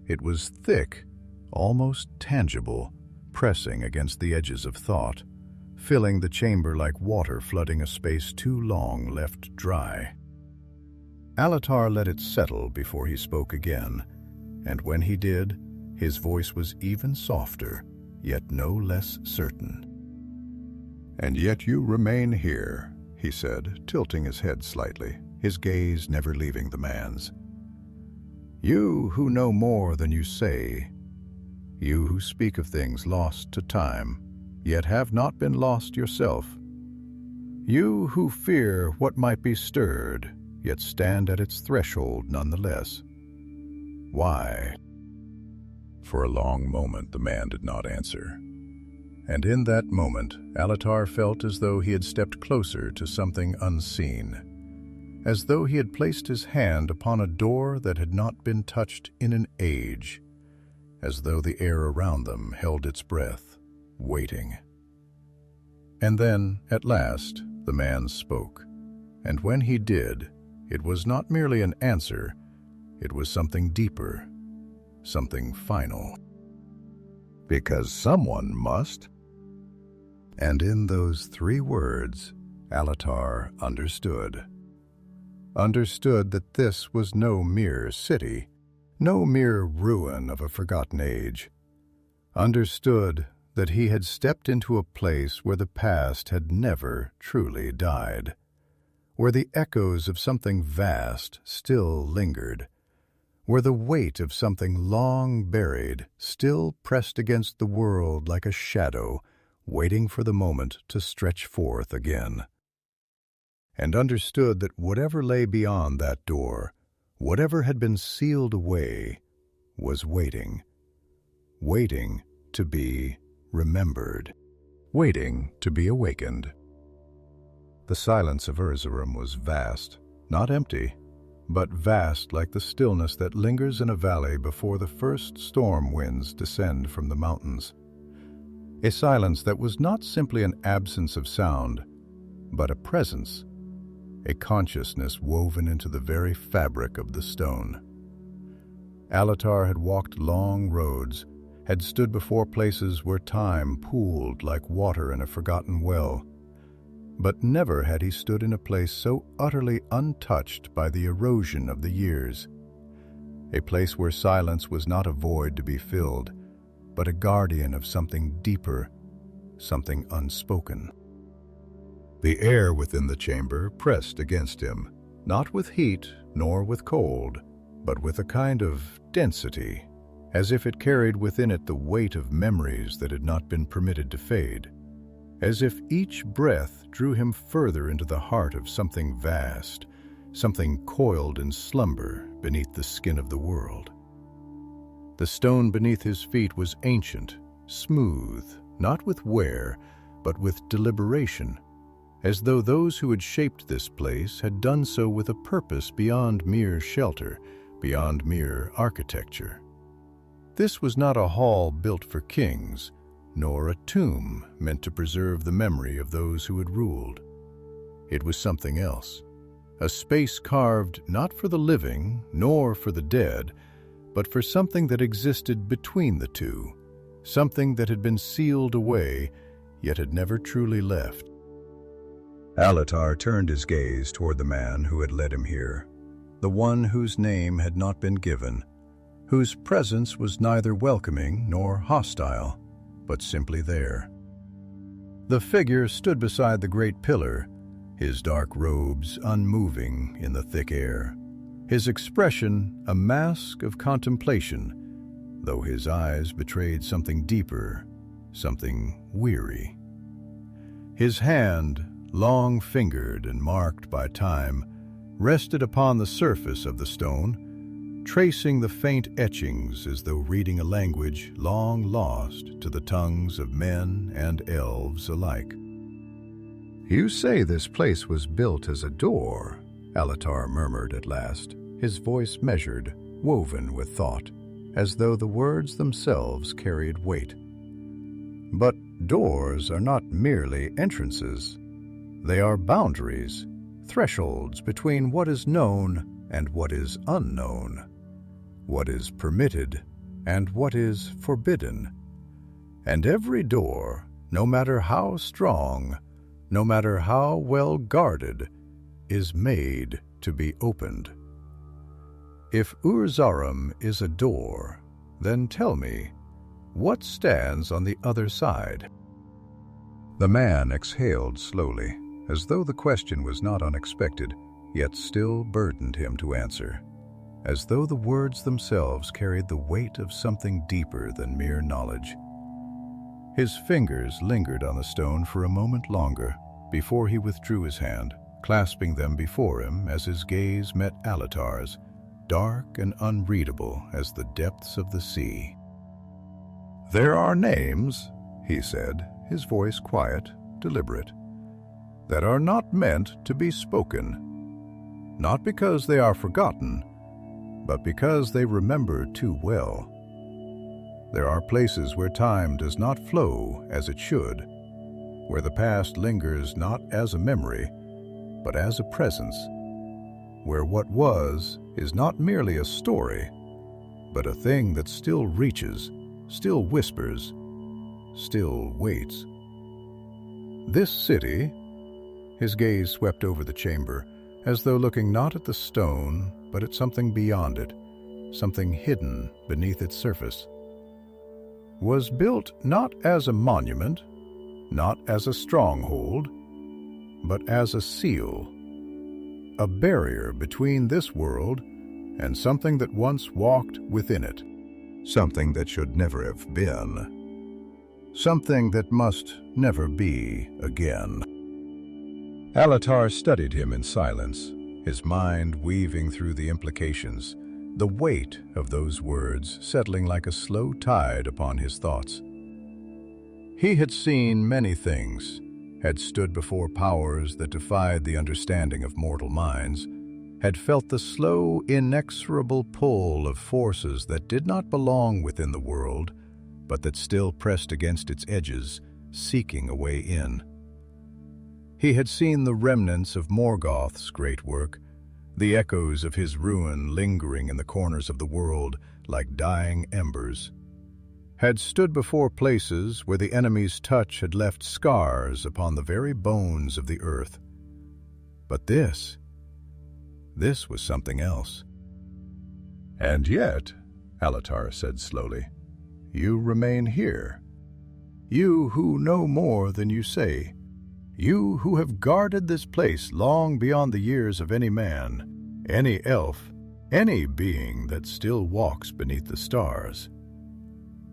It was thick, almost tangible, pressing against the edges of thought, filling the chamber like water flooding a space too long left dry. Alatar let it settle before he spoke again, and when he did, his voice was even softer, yet no less certain. "And yet you remain here," he said, tilting his head slightly, his gaze never leaving the man's. You who know more than you say, you who speak of things lost to time, yet have not been lost yourself. You who fear what might be stirred, yet stand at its threshold nonetheless. Why? For a long moment the man did not answer. And in that moment, Alatar felt as though he had stepped closer to something unseen, as though he had placed his hand upon a door that had not been touched in an age, as though the air around them held its breath, waiting. And then, at last, the man spoke, and when he did, it was not merely an answer, it was something deeper, something final. Because someone must. And in those 3 words, Alatar understood. Understood that this was no mere city, no mere ruin of a forgotten age. Understood that he had stepped into a place where the past had never truly died, where the echoes of something vast still lingered, where the weight of something long buried still pressed against the world like a shadow, waiting for the moment to stretch forth again. And understood that whatever lay beyond that door, whatever had been sealed away, was waiting, waiting to be remembered, waiting to be awakened. The silence of Ur Zaram was vast, not empty, but vast like the stillness that lingers in a valley before the first storm winds descend from the mountains. A silence that was not simply an absence of sound, but a presence, a consciousness woven into the very fabric of the stone. Alatar had walked long roads, had stood before places where time pooled like water in a forgotten well, but never had he stood in a place so utterly untouched by the erosion of the years, a place where silence was not a void to be filled, but a guardian of something deeper, something unspoken. The air within the chamber pressed against him, not with heat nor with cold, but with a kind of density, as if it carried within it the weight of memories that had not been permitted to fade, as if each breath drew him further into the heart of something vast, something coiled in slumber beneath the skin of the world. The stone beneath his feet was ancient, smooth, not with wear, but with deliberation, as though those who had shaped this place had done so with a purpose beyond mere shelter, beyond mere architecture. This was not a hall built for kings, nor a tomb meant to preserve the memory of those who had ruled. It was something else, a space carved not for the living nor for the dead, but for something that existed between the two, something that had been sealed away, yet had never truly left. Alatar turned his gaze toward the man who had led him here, the one whose name had not been given, whose presence was neither welcoming nor hostile, but simply there. The figure stood beside the great pillar, his dark robes unmoving in the thick air, his expression a mask of contemplation, though his eyes betrayed something deeper, something weary. His hand, long-fingered and marked by time, rested upon the surface of the stone, tracing the faint etchings as though reading a language long lost to the tongues of men and elves alike. "You say this place was built as a door," Alatar murmured at last, his voice measured, woven with thought, as though the words themselves carried weight. "But doors are not merely entrances. They are boundaries, thresholds between what is known and what is unknown, what is permitted and what is forbidden. And every door, no matter how strong, no matter how well guarded, is made to be opened. If Ur Zaram is a door, then tell me, what stands on the other side?" The man exhaled slowly, as though the question was not unexpected, yet still burdened him to answer, as though the words themselves carried the weight of something deeper than mere knowledge. His fingers lingered on the stone for a moment longer before he withdrew his hand, clasping them before him as his gaze met Alatar's, dark and unreadable as the depths of the sea. "There are names," he said, his voice quiet, deliberate, "that are not meant to be spoken, not because they are forgotten, but because they remember too well. There are places where time does not flow as it should, where the past lingers not as a memory, but as a presence, where what was is not merely a story, but a thing that still reaches, still whispers, still waits. This city," his gaze swept over the chamber, as though looking not at the stone, but at something beyond it, something hidden beneath its surface, "was built not as a monument, not as a stronghold, but as a seal, a barrier between this world and something that once walked within it, something that should never have been, something that must never be again." Alatar studied him in silence, his mind weaving through the implications, the weight of those words settling like a slow tide upon his thoughts. He had seen many things, had stood before powers that defied the understanding of mortal minds, had felt the slow, inexorable pull of forces that did not belong within the world, but that still pressed against its edges, seeking a way in. He had seen the remnants of Morgoth's great work, the echoes of his ruin lingering in the corners of the world like dying embers, had stood before places where the enemy's touch had left scars upon the very bones of the earth. But this was something else. "And yet," Alatar said slowly, "you remain here. You who know more than you say. You who have guarded this place long beyond the years of any man, any elf, any being that still walks beneath the stars.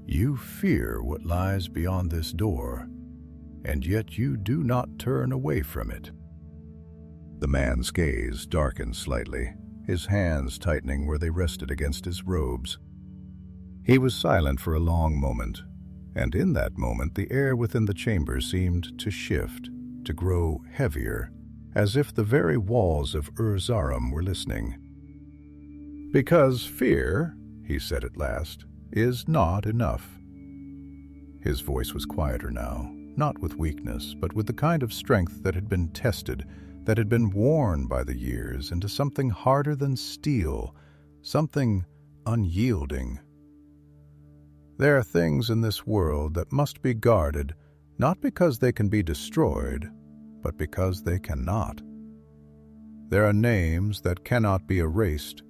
You fear what lies beyond this door, and yet you do not turn away from it." The man's gaze darkened slightly, his hands tightening where they rested against his robes. He was silent for a long moment, and in that moment the air within the chamber seemed to shift, to grow heavier, as if the very walls of Ur Zaram were listening. "Because fear," he said at last, "is not enough." His voice was quieter now, not with weakness, but with the kind of strength that had been tested, that had been worn by the years into something harder than steel, something unyielding. "There are things in this world that must be guarded, not because they can be destroyed, but because they cannot. There are names that cannot be erased,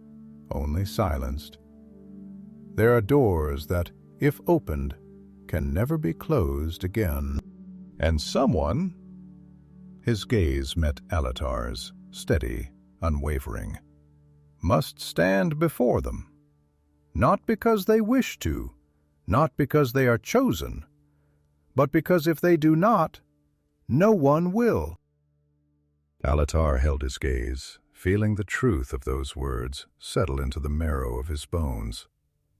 only silenced. There are doors that, if opened, can never be closed again. And someone," his gaze met Alatar's, steady, unwavering, "must stand before them, not because they wish to, not because they are chosen, but because if they do not, no one will." Alatar held his gaze, feeling the truth of those words settle into the marrow of his bones,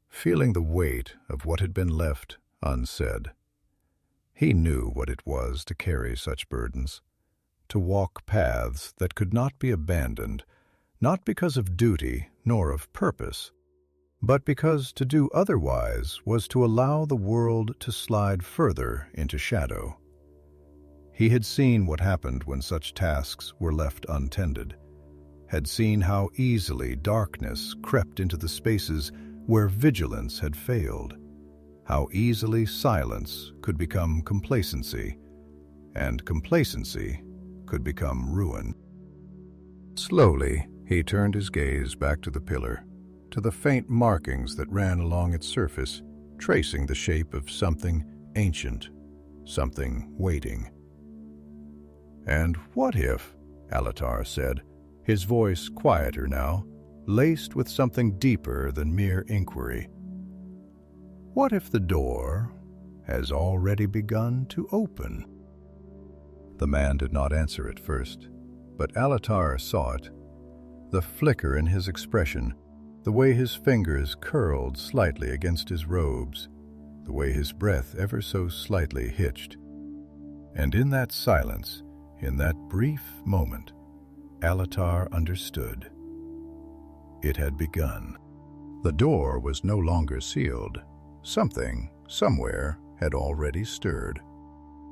feeling the weight of what had been left unsaid. He knew what it was to carry such burdens, to walk paths that could not be abandoned, not because of duty nor of purpose, but because to do otherwise was to allow the world to slide further into shadow. He had seen what happened when such tasks were left untended, had seen how easily darkness crept into the spaces where vigilance had failed, how easily silence could become complacency, and complacency could become ruin. Slowly, he turned his gaze back to the pillar, to the faint markings that ran along its surface, tracing the shape of something ancient, something waiting. "And what if," Alatar said, his voice quieter now, laced with something deeper than mere inquiry. "What if the door has already begun to open?" The man did not answer at first, but Alatar saw it. The flicker in his expression, the way his fingers curled slightly against his robes, the way his breath ever so slightly hitched. And in that silence, in that brief moment, Alatar understood. It had begun. The door was no longer sealed. Something, somewhere, had already stirred.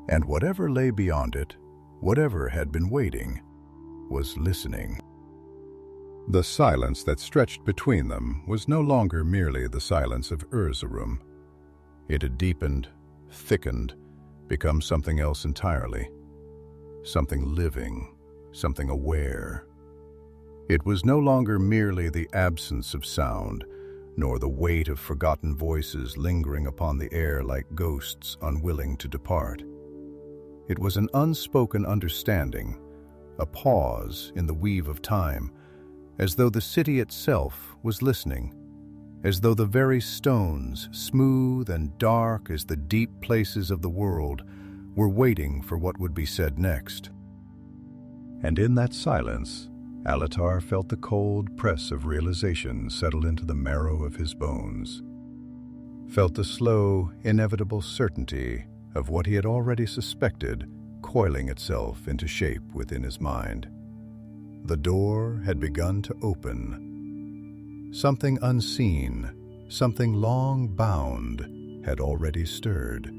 And whatever lay beyond it, whatever had been waiting, was listening. The silence that stretched between them was no longer merely the silence of Ur Zaram. It had deepened, thickened, become something else entirely. Something living, something aware. It was no longer merely the absence of sound, nor the weight of forgotten voices lingering upon the air like ghosts unwilling to depart. It was an unspoken understanding, a pause in the weave of time, as though the city itself was listening, as though the very stones, smooth and dark as the deep places of the world, were waiting for what would be said next. And in that silence, Alatar felt the cold press of realization settle into the marrow of his bones, felt the slow, inevitable certainty of what he had already suspected coiling itself into shape within his mind. The door had begun to open. Something unseen, something long bound, had already stirred.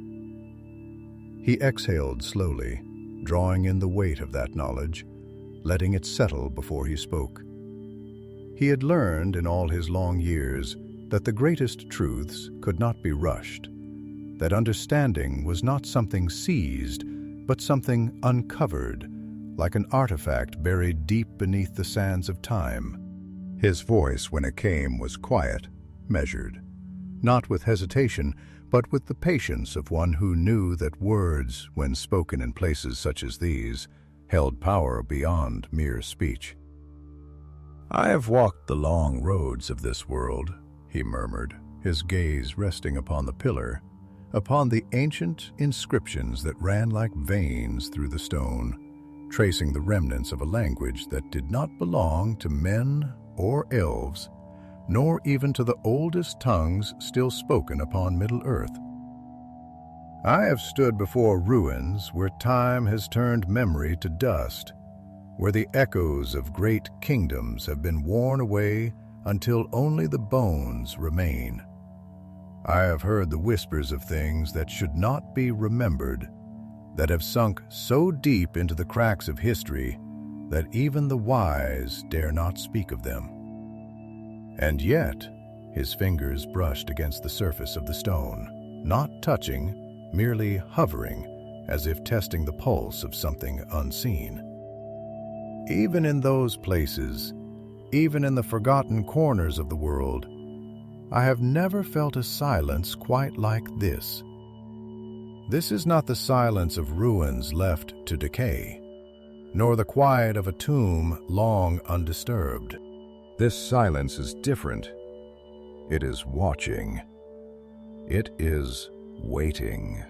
He exhaled slowly, drawing in the weight of that knowledge, letting it settle before he spoke. He had learned in all his long years that the greatest truths could not be rushed, that understanding was not something seized, but something uncovered, like an artifact buried deep beneath the sands of time. His voice, when it came, was quiet, measured, not with hesitation, but with the patience of one who knew that words, when spoken in places such as these, held power beyond mere speech. "I have walked the long roads of this world," he murmured, his gaze resting upon the pillar, upon the ancient inscriptions that ran like veins through the stone, tracing the remnants of a language that did not belong to men or elves, nor even to the oldest tongues still spoken upon Middle-earth. "I have stood before ruins where time has turned memory to dust, where the echoes of great kingdoms have been worn away until only the bones remain. I have heard the whispers of things that should not be remembered, that have sunk so deep into the cracks of history that even the wise dare not speak of them." And yet, his fingers brushed against the surface of the stone, not touching, merely hovering, as if testing the pulse of something unseen. Even in those places, even in the forgotten corners of the world, I have never felt a silence quite like this. This is not the silence of ruins left to decay, nor the quiet of a tomb long undisturbed. This silence is different. It is watching. It is waiting.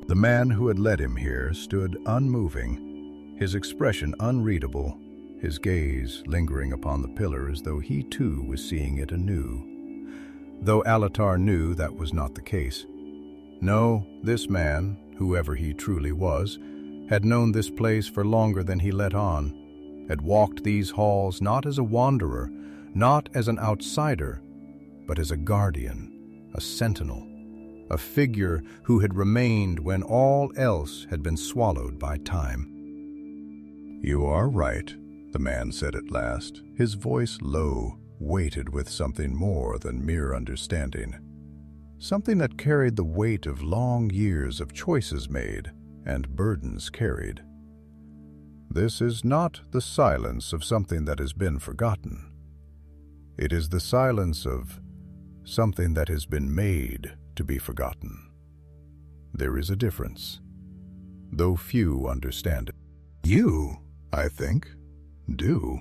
The man who had led him here stood unmoving, his expression unreadable, his gaze lingering upon the pillar as though he too was seeing it anew. Though Alatar knew that was not the case. No, this man, whoever he truly was, had known this place for longer than he let on, had walked these halls not as a wanderer, not as an outsider, but as a guardian, a sentinel, a figure who had remained when all else had been swallowed by time. "You are right," the man said at last, his voice low, weighted with something more than mere understanding, something that carried the weight of long years of choices made and burdens carried. "This is not the silence of something that has been forgotten. It is the silence of something that has been made to be forgotten. There is a difference." though few understand it. You, I think, do.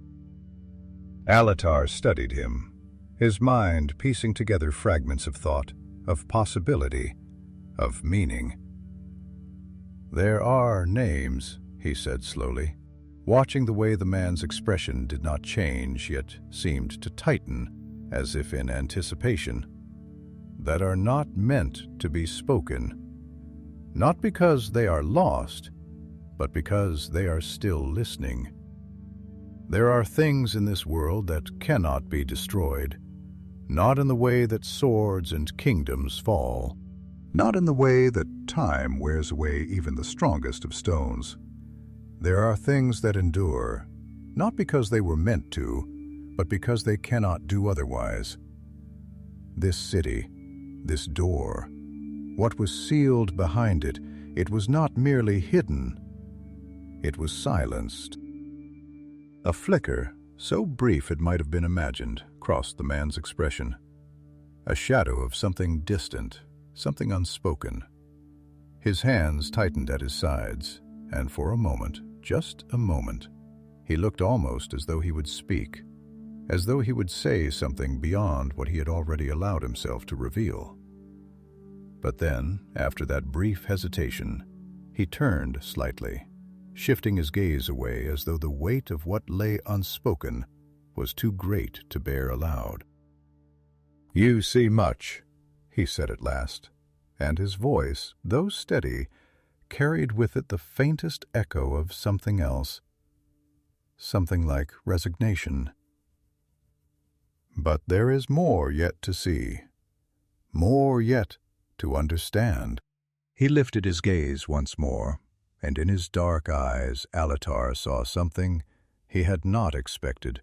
Alatar studied him, his mind piecing together fragments of thought, of possibility, of meaning. "There are names," he said slowly, watching the way the man's expression did not change yet seemed to tighten, as if in anticipation, "that are not meant to be spoken, not because they are lost, but because they are still listening. There are things in this world that cannot be destroyed, not in the way that swords and kingdoms fall, not in the way that time wears away even the strongest of stones. There are things that endure, not because they were meant to, but because they cannot do otherwise. This city, this door, what was sealed behind it, it was not merely hidden, it was silenced." A flicker, so brief it might have been imagined, crossed the man's expression. A shadow of something distant, something unspoken. His hands tightened at his sides, and for a moment, just a moment, he looked almost as though he would speak, as though he would say something beyond what he had already allowed himself to reveal. But then, after that brief hesitation, he turned slightly, shifting his gaze away as though the weight of what lay unspoken was too great to bear aloud. "You see much," he said at last, and his voice, though steady, carried with it the faintest echo of something else, something like resignation. "But there is more yet to see, more yet to understand." He lifted his gaze once more, and in his dark eyes Alatar saw something he had not expected,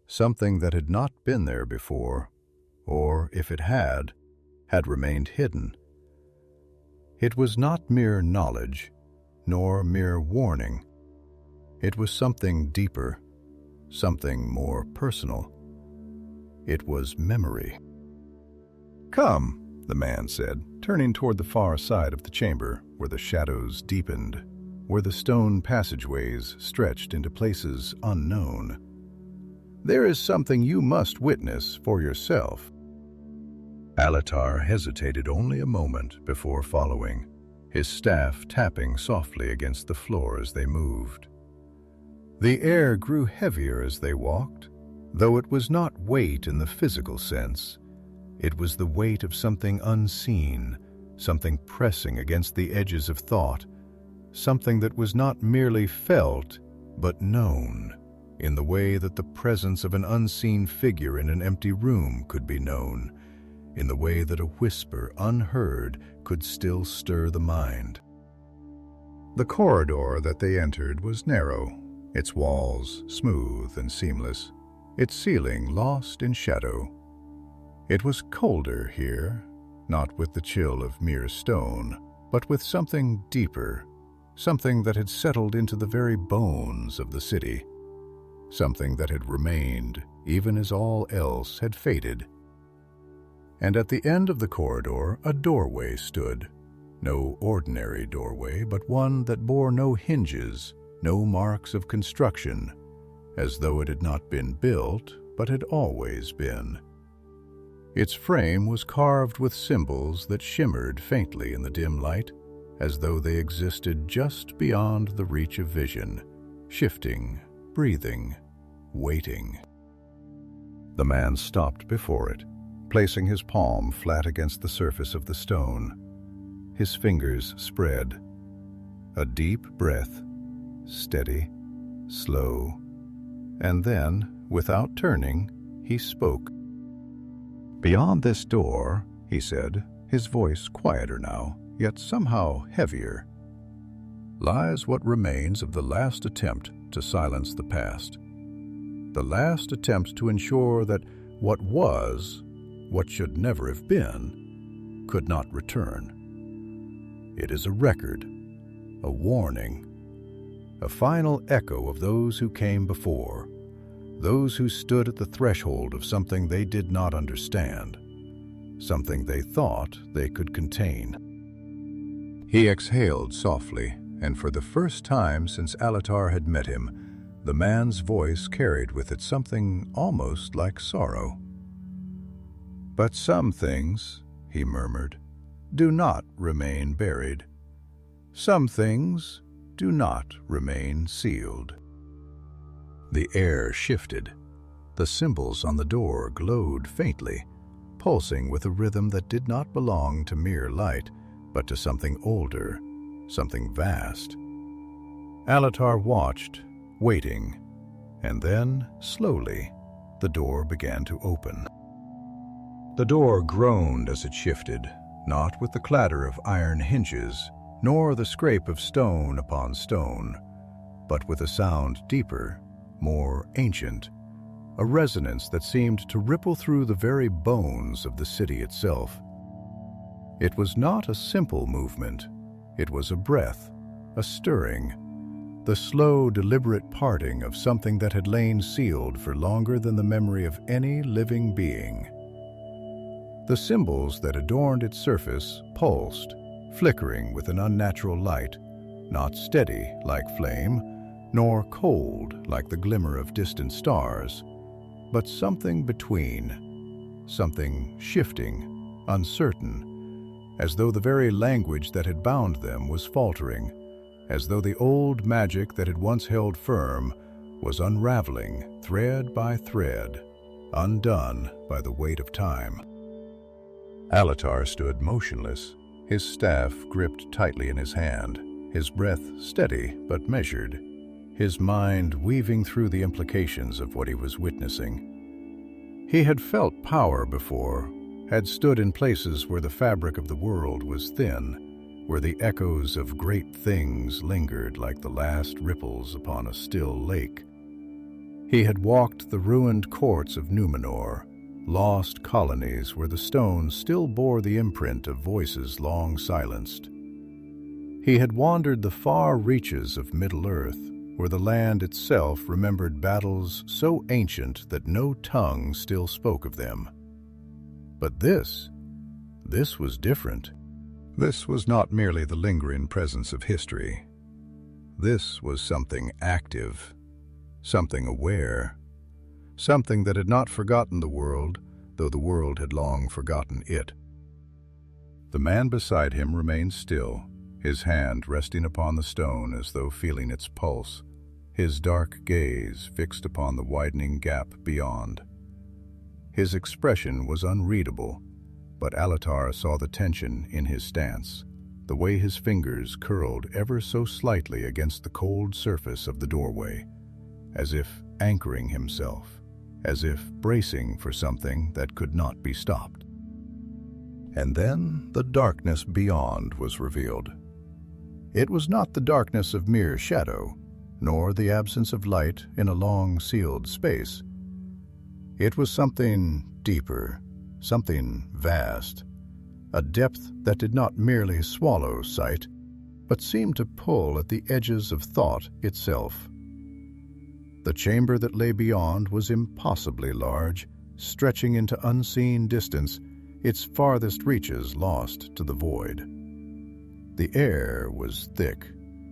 something that had not been there before, or if it had remained hidden. It was not mere knowledge, nor mere warning. It was something deeper, something more personal. It was memory. "Come," the man said, turning toward the far side of the chamber, where the shadows deepened, where the stone passageways stretched into places unknown. "There is something you must witness for yourself." Alatar hesitated only a moment before following, his staff tapping softly against the floor as they moved. The air grew heavier as they walked, though it was not weight in the physical sense. It was the weight of something unseen, something pressing against the edges of thought, something that was not merely felt, but known, in the way that the presence of an unseen figure in an empty room could be known, in the way that a whisper unheard could still stir the mind. The corridor that they entered was narrow, its walls smooth and seamless, its ceiling lost in shadow. It was colder here, not with the chill of mere stone, but with something deeper, something that had settled into the very bones of the city, something that had remained even as all else had faded. And at the end of the corridor a doorway stood, no ordinary doorway, but one that bore no hinges, no marks of construction, as though it had not been built, but had always been. Its frame was carved with symbols that shimmered faintly in the dim light, as though they existed just beyond the reach of vision, shifting, breathing, waiting. The man stopped before it, placing his palm flat against the surface of the stone. His fingers spread. A deep breath, steady, slow, and then, without turning, he spoke. "Beyond this door," he said, his voice quieter now, yet somehow heavier, "lies what remains of the last attempt to silence the past. The last attempt to ensure that what was, what should never have been, could not return. It is a record, a warning, a final echo of those who came before, those who stood at the threshold of something they did not understand, something they thought they could contain." He exhaled softly, and for the first time since Alatar had met him, the man's voice carried with it something almost like sorrow. "But some things," he murmured, "do not remain buried. Some things do not remain sealed." The air shifted. The symbols on the door glowed faintly, pulsing with a rhythm that did not belong to mere light, but to something older, something vast. Alatar watched, waiting, and then, slowly, the door began to open. The door groaned as it shifted, not with the clatter of iron hinges, nor the scrape of stone upon stone, but with a sound deeper, more ancient, a resonance that seemed to ripple through the very bones of the city itself. It was not a simple movement. It was a breath, a stirring, the slow, deliberate parting of something that had lain sealed for longer than the memory of any living being. The symbols that adorned its surface pulsed, flickering with an unnatural light, not steady like flame, nor cold like the glimmer of distant stars, but something between, something shifting, uncertain, as though the very language that had bound them was faltering, as though the old magic that had once held firm was unraveling thread by thread, undone by the weight of time. Alatar stood motionless, his staff gripped tightly in his hand, his breath steady but measured, his mind weaving through the implications of what he was witnessing. He had felt power before, had stood in places where the fabric of the world was thin, where the echoes of great things lingered like the last ripples upon a still lake. He had walked the ruined courts of Númenor, lost colonies where the stones still bore the imprint of voices long silenced. He had wandered the far reaches of Middle-earth, where the land itself remembered battles so ancient that no tongue still spoke of them. But this was different. This was not merely the lingering presence of history. This was something active, something aware, something that had not forgotten the world, though the world had long forgotten it. The man beside him remained still, his hand resting upon the stone as though feeling its pulse, his dark gaze fixed upon the widening gap beyond. His expression was unreadable, but Alatar saw the tension in his stance, the way his fingers curled ever so slightly against the cold surface of the doorway, as if anchoring himself, as if bracing for something that could not be stopped. And then the darkness beyond was revealed. It was not the darkness of mere shadow, nor the absence of light in a long sealed space. It was something deeper, something vast, a depth that did not merely swallow sight, but seemed to pull at the edges of thought itself. The chamber that lay beyond was impossibly large, stretching into unseen distance, its farthest reaches lost to the void. The air was thick,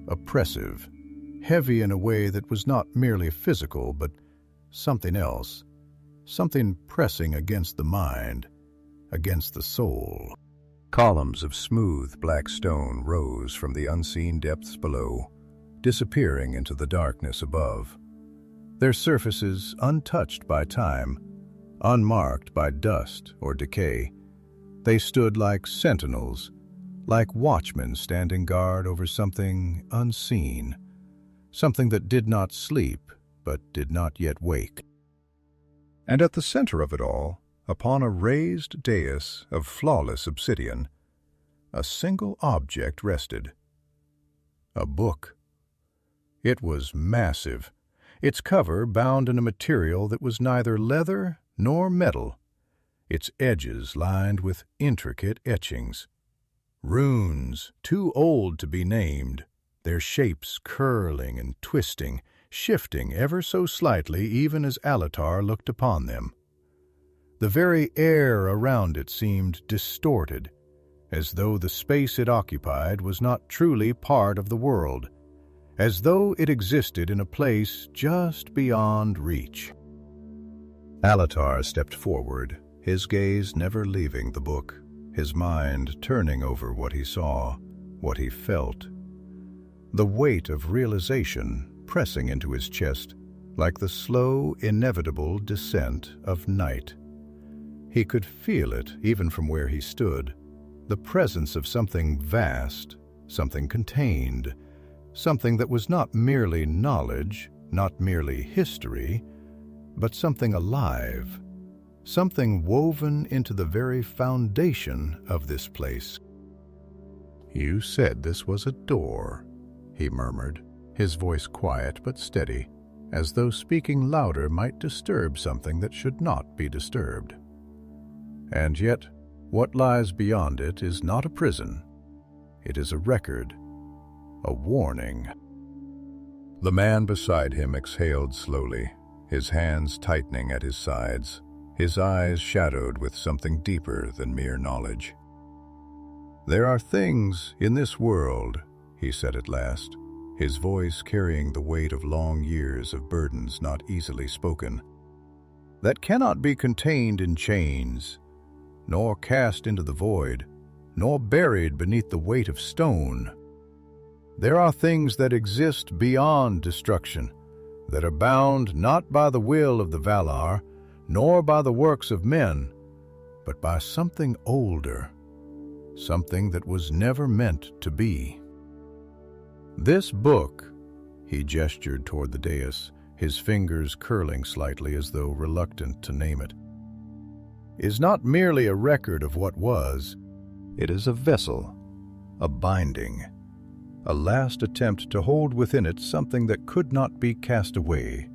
oppressive, heavy in a way that was not merely physical, but something else, something pressing against the mind, against the soul. Columns of smooth black stone rose from the unseen depths below, disappearing into the darkness above. Their surfaces untouched by time, unmarked by dust or decay, they stood like sentinels, like watchmen standing guard over something unseen, something that did not sleep but did not yet wake. And at the center of it all, upon a raised dais of flawless obsidian, a single object rested. A book. It was massive, its cover bound in a material that was neither leather nor metal, its edges lined with intricate etchings. Runes, too old to be named, their shapes curling and twisting, shifting ever so slightly even as Alatar looked upon them. The very air around it seemed distorted, as though the space it occupied was not truly part of the world, as though it existed in a place just beyond reach. Alatar stepped forward, his gaze never leaving the book, his mind turning over what he saw, what he felt. The weight of realization pressing into his chest like the slow, inevitable descent of night. He could feel it even from where he stood, the presence of something vast, something contained, something that was not merely knowledge, not merely history, but something alive, something woven into the very foundation of this place. "You said this was a door," he murmured, his voice quiet but steady, as though speaking louder might disturb something that should not be disturbed. "And yet, what lies beyond it is not a prison. It is a record, a warning." The man beside him exhaled slowly, his hands tightening at his sides, his eyes shadowed with something deeper than mere knowledge. "There are things in this world," he said at last, his voice carrying the weight of long years of burdens not easily spoken, "that cannot be contained in chains, nor cast into the void, nor buried beneath the weight of stone. There are things that exist beyond destruction, that are bound not by the will of the Valar, nor by the works of men, but by something older, something that was never meant to be. This book," he gestured toward the dais, his fingers curling slightly as though reluctant to name it, "is not merely a record of what was. It is a vessel, a binding, a last attempt to hold within it something that could not be cast away.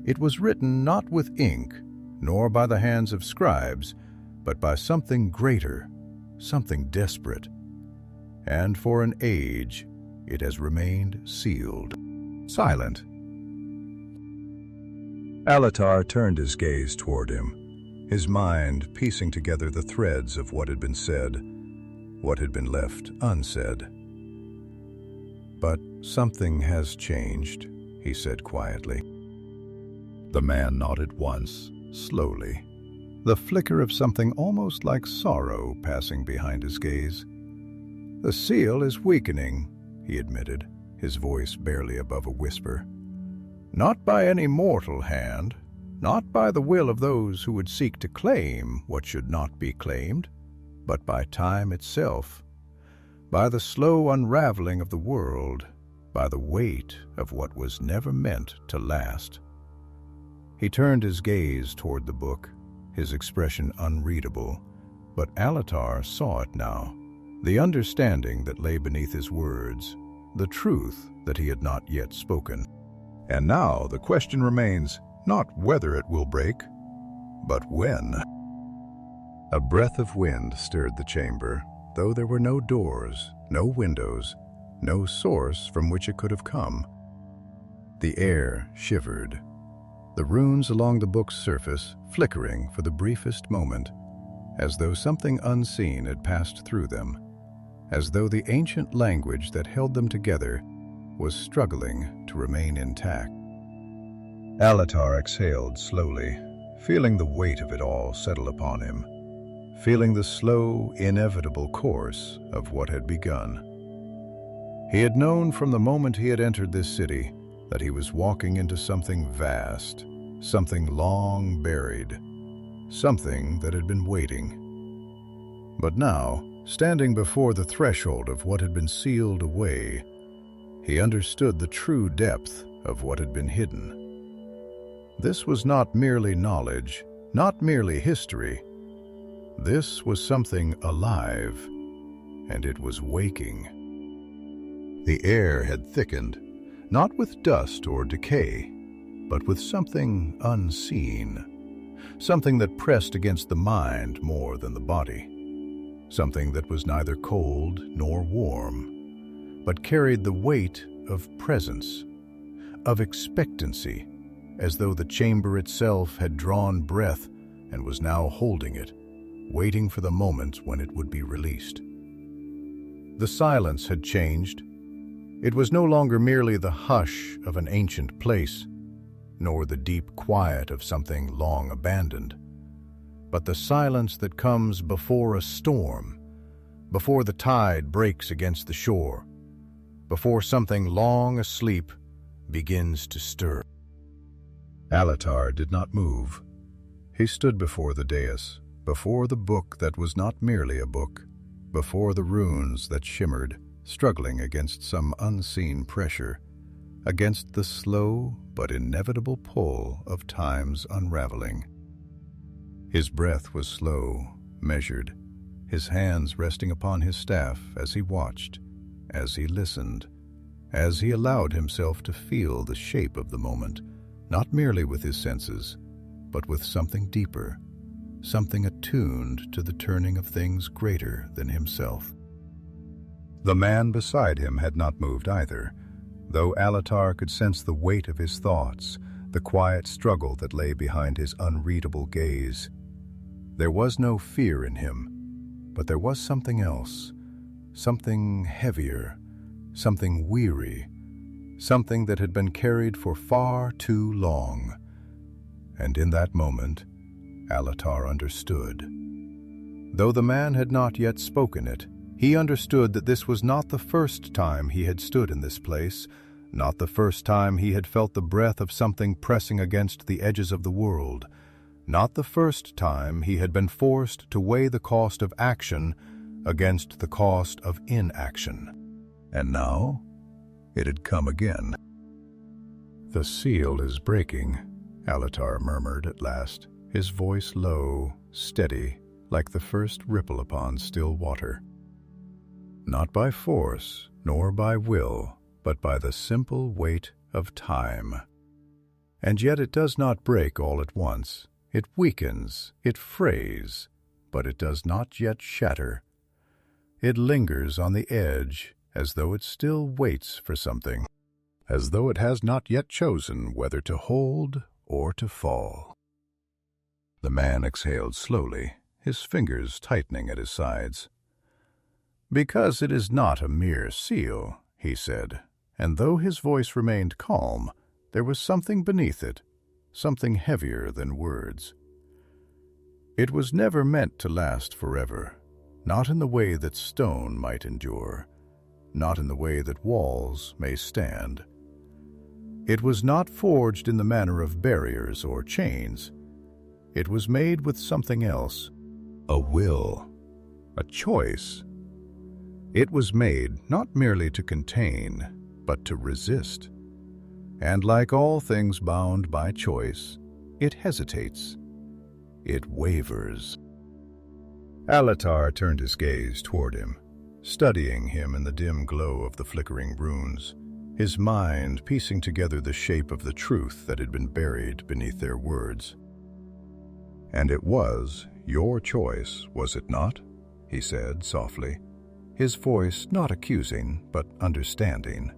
It was written not with ink, nor by the hands of scribes, but by something greater, something desperate. And for an age, it has remained sealed, silent." Alatar turned his gaze toward him, his mind piecing together the threads of what had been said, what had been left unsaid. "But something has changed," he said quietly. The man nodded once, slowly, the flicker of something almost like sorrow passing behind his gaze. "The seal is weakening," he admitted, his voice barely above a whisper. "Not by any mortal hand, not by the will of those who would seek to claim what should not be claimed, but by time itself, by the slow unraveling of the world, by the weight of what was never meant to last." He turned his gaze toward the book, his expression unreadable, but Alatar saw it now, the understanding that lay beneath his words, the truth that he had not yet spoken. "And now the question remains, not whether it will break, but when." A breath of wind stirred the chamber, though there were no doors, no windows, no source from which it could have come. The air shivered, the runes along the book's surface flickering for the briefest moment, as though something unseen had passed through them, as though the ancient language that held them together was struggling to remain intact. Alatar exhaled slowly, feeling the weight of it all settle upon him, feeling the slow, inevitable course of what had begun. He had known from the moment he had entered this city that he was walking into something vast, something long buried, something that had been waiting. But now, standing before the threshold of what had been sealed away, he understood the true depth of what had been hidden. This was not merely knowledge, not merely history. This was something alive, and it was waking. The air had thickened, not with dust or decay, but with something unseen, something that pressed against the mind more than the body, something that was neither cold nor warm, but carried the weight of presence, of expectancy, as though the chamber itself had drawn breath and was now holding it, waiting for the moment when it would be released. The silence had changed. It was no longer merely the hush of an ancient place, nor the deep quiet of something long abandoned, but the silence that comes before a storm, before the tide breaks against the shore, before something long asleep begins to stir. Alatar did not move. He stood before the dais, before the book that was not merely a book, before the runes that shimmered, struggling against some unseen pressure, against the slow but inevitable pull of time's unraveling. His breath was slow, measured, his hands resting upon his staff as he watched, as he listened, as he allowed himself to feel the shape of the moment, not merely with his senses, but with something deeper, something attuned to the turning of things greater than himself. The man beside him had not moved either, though Alatar could sense the weight of his thoughts, the quiet struggle that lay behind his unreadable gaze. There was no fear in him, but there was something else, something heavier, something weary, something that had been carried for far too long. And in that moment, Alatar understood. Though the man had not yet spoken it, he understood that this was not the first time he had stood in this place, not the first time he had felt the breath of something pressing against the edges of the world, not the first time he had been forced to weigh the cost of action against the cost of inaction. And now, it had come again. "The seal is breaking," Alatar murmured at last, his voice low, steady, like the first ripple upon still water. "Not by force, nor by will, but by the simple weight of time. And yet it does not break all at once. It weakens, it frays, but it does not yet shatter. It lingers on the edge, as though it still waits for something, as though it has not yet chosen whether to hold or to fall." The man exhaled slowly, his fingers tightening at his sides. "Because it is not a mere seal," he said, and though his voice remained calm, there was something beneath it, something heavier than words. "It was never meant to last forever, not in the way that stone might endure, not in the way that walls may stand. It was not forged in the manner of barriers or chains. It was made with something else, a will, a choice. It was made not merely to contain, but to resist. And like all things bound by choice, it hesitates. It wavers." Alatar turned his gaze toward him, studying him in the dim glow of the flickering runes, his mind piecing together the shape of the truth that had been buried beneath their words. "And it was your choice, was it not?" he said softly, his voice not accusing but understanding.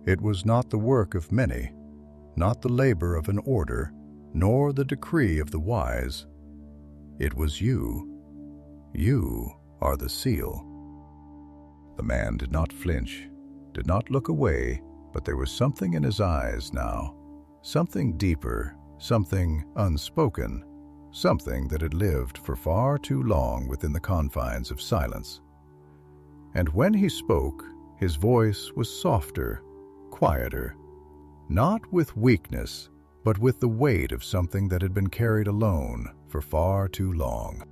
"It was not the work of many, not the labor of an order, nor the decree of the wise. It was you. You are the seal." The man did not flinch, did not look away, but there was something in his eyes now, something deeper, something unspoken, something that had lived for far too long within the confines of silence. And when he spoke, his voice was softer, quieter, not with weakness, but with the weight of something that had been carried alone for far too long.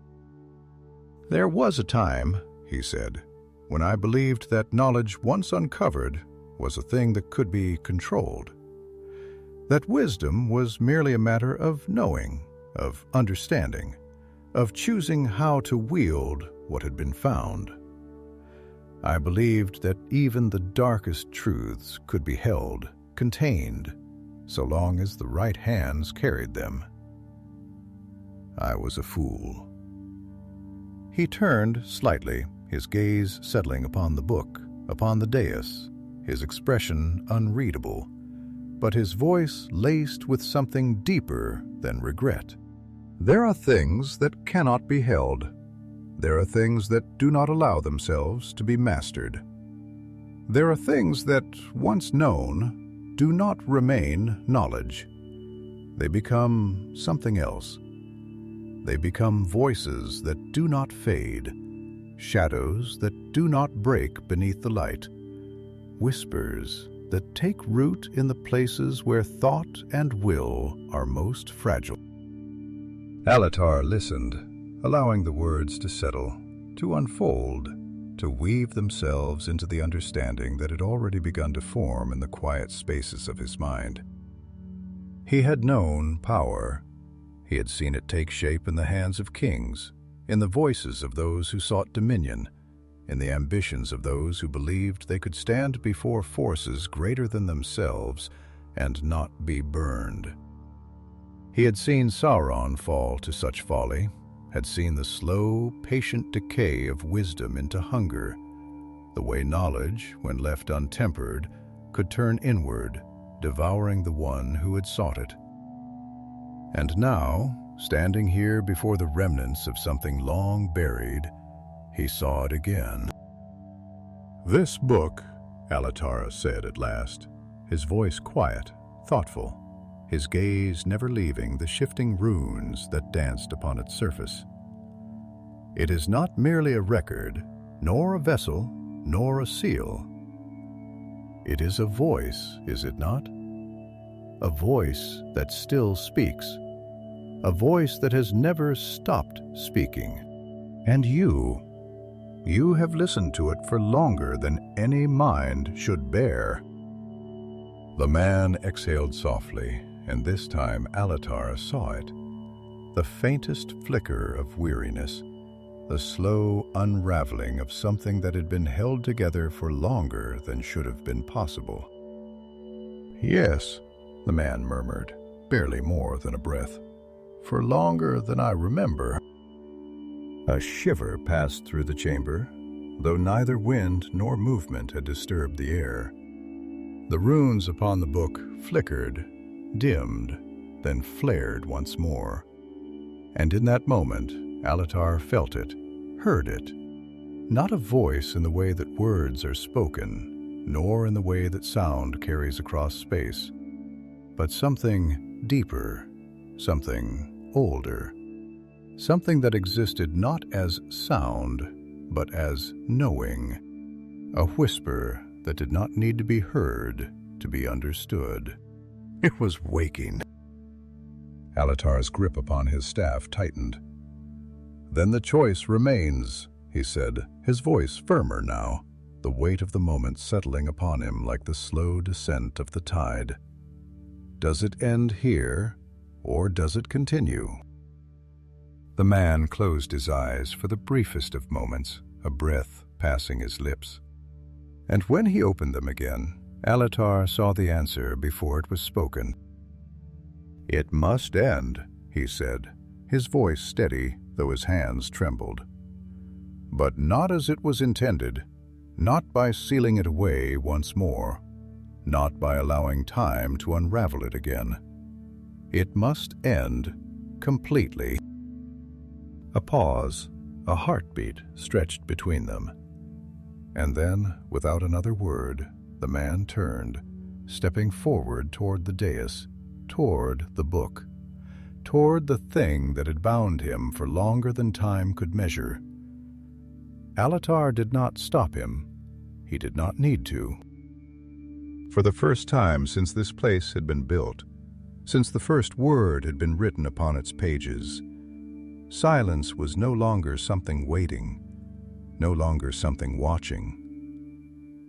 "There was a time," he said, "when I believed that knowledge once uncovered was a thing that could be controlled. That wisdom was merely a matter of knowing, of understanding, of choosing how to wield what had been found. I believed that even the darkest truths could be held, contained, so long as the right hands carried them. I was a fool." He turned slightly, his gaze settling upon the book, upon the dais, his expression unreadable, but his voice laced with something deeper than regret. There are things that cannot be held. There are things that do not allow themselves to be mastered. There are things that, once known, do not remain knowledge. They become something else. They become voices that do not fade, shadows that do not break beneath the light, whispers that take root in the places where thought and will are most fragile. Alatar listened, allowing the words to settle, to unfold, to weave themselves into the understanding that had already begun to form in the quiet spaces of his mind. He had known power. He had seen it take shape in the hands of kings, in the voices of those who sought dominion, in the ambitions of those who believed they could stand before forces greater than themselves and not be burned. He had seen Sauron fall to such folly, had seen the slow, patient decay of wisdom into hunger, the way knowledge, when left untempered, could turn inward, devouring the one who had sought it. And now, standing here before the remnants of something long buried, he saw it again. "This book," Alatar said at last, his voice quiet, thoughtful, his gaze never leaving the shifting runes that danced upon its surface. "It is not merely a record, nor a vessel, nor a seal. It is a voice, is it not? A voice that still speaks. A voice that has never stopped speaking. And you have listened to it for longer than any mind should bear." The man exhaled softly, and this time Alatar saw it. The faintest flicker of weariness, the slow unraveling of something that had been held together for longer than should have been possible. "Yes," the man murmured, barely more than a breath. "For longer than I remember." A shiver passed through the chamber, though neither wind nor movement had disturbed the air. The runes upon the book flickered, dimmed, then flared once more. And in that moment, Alatar felt it, heard it. Not a voice in the way that words are spoken, nor in the way that sound carries across space, but something deeper, something older, something that existed not as sound, but as knowing, a whisper that did not need to be heard to be understood. It was waking. Alatar's grip upon his staff tightened. "Then the choice remains," he said, his voice firmer now, the weight of the moment settling upon him like the slow descent of the tide. "Does it end here, or does it continue?" The man closed his eyes for the briefest of moments, a breath passing his lips. And when he opened them again, Alatar saw the answer before it was spoken. "It must end," he said, his voice steady, though his hands trembled. "But not as it was intended, not by sealing it away once more, not by allowing time to unravel it again. It must end completely." A pause, a heartbeat stretched between them. And then, without another word, the man turned, stepping forward toward the dais, toward the book, toward the thing that had bound him for longer than time could measure. Alatar did not stop him. He did not need to. For the first time since this place had been built, since the first word had been written upon its pages, silence was no longer something waiting, no longer something watching,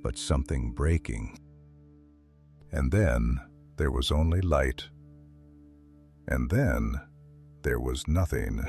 but something breaking. And then there was only light. And then there was nothing.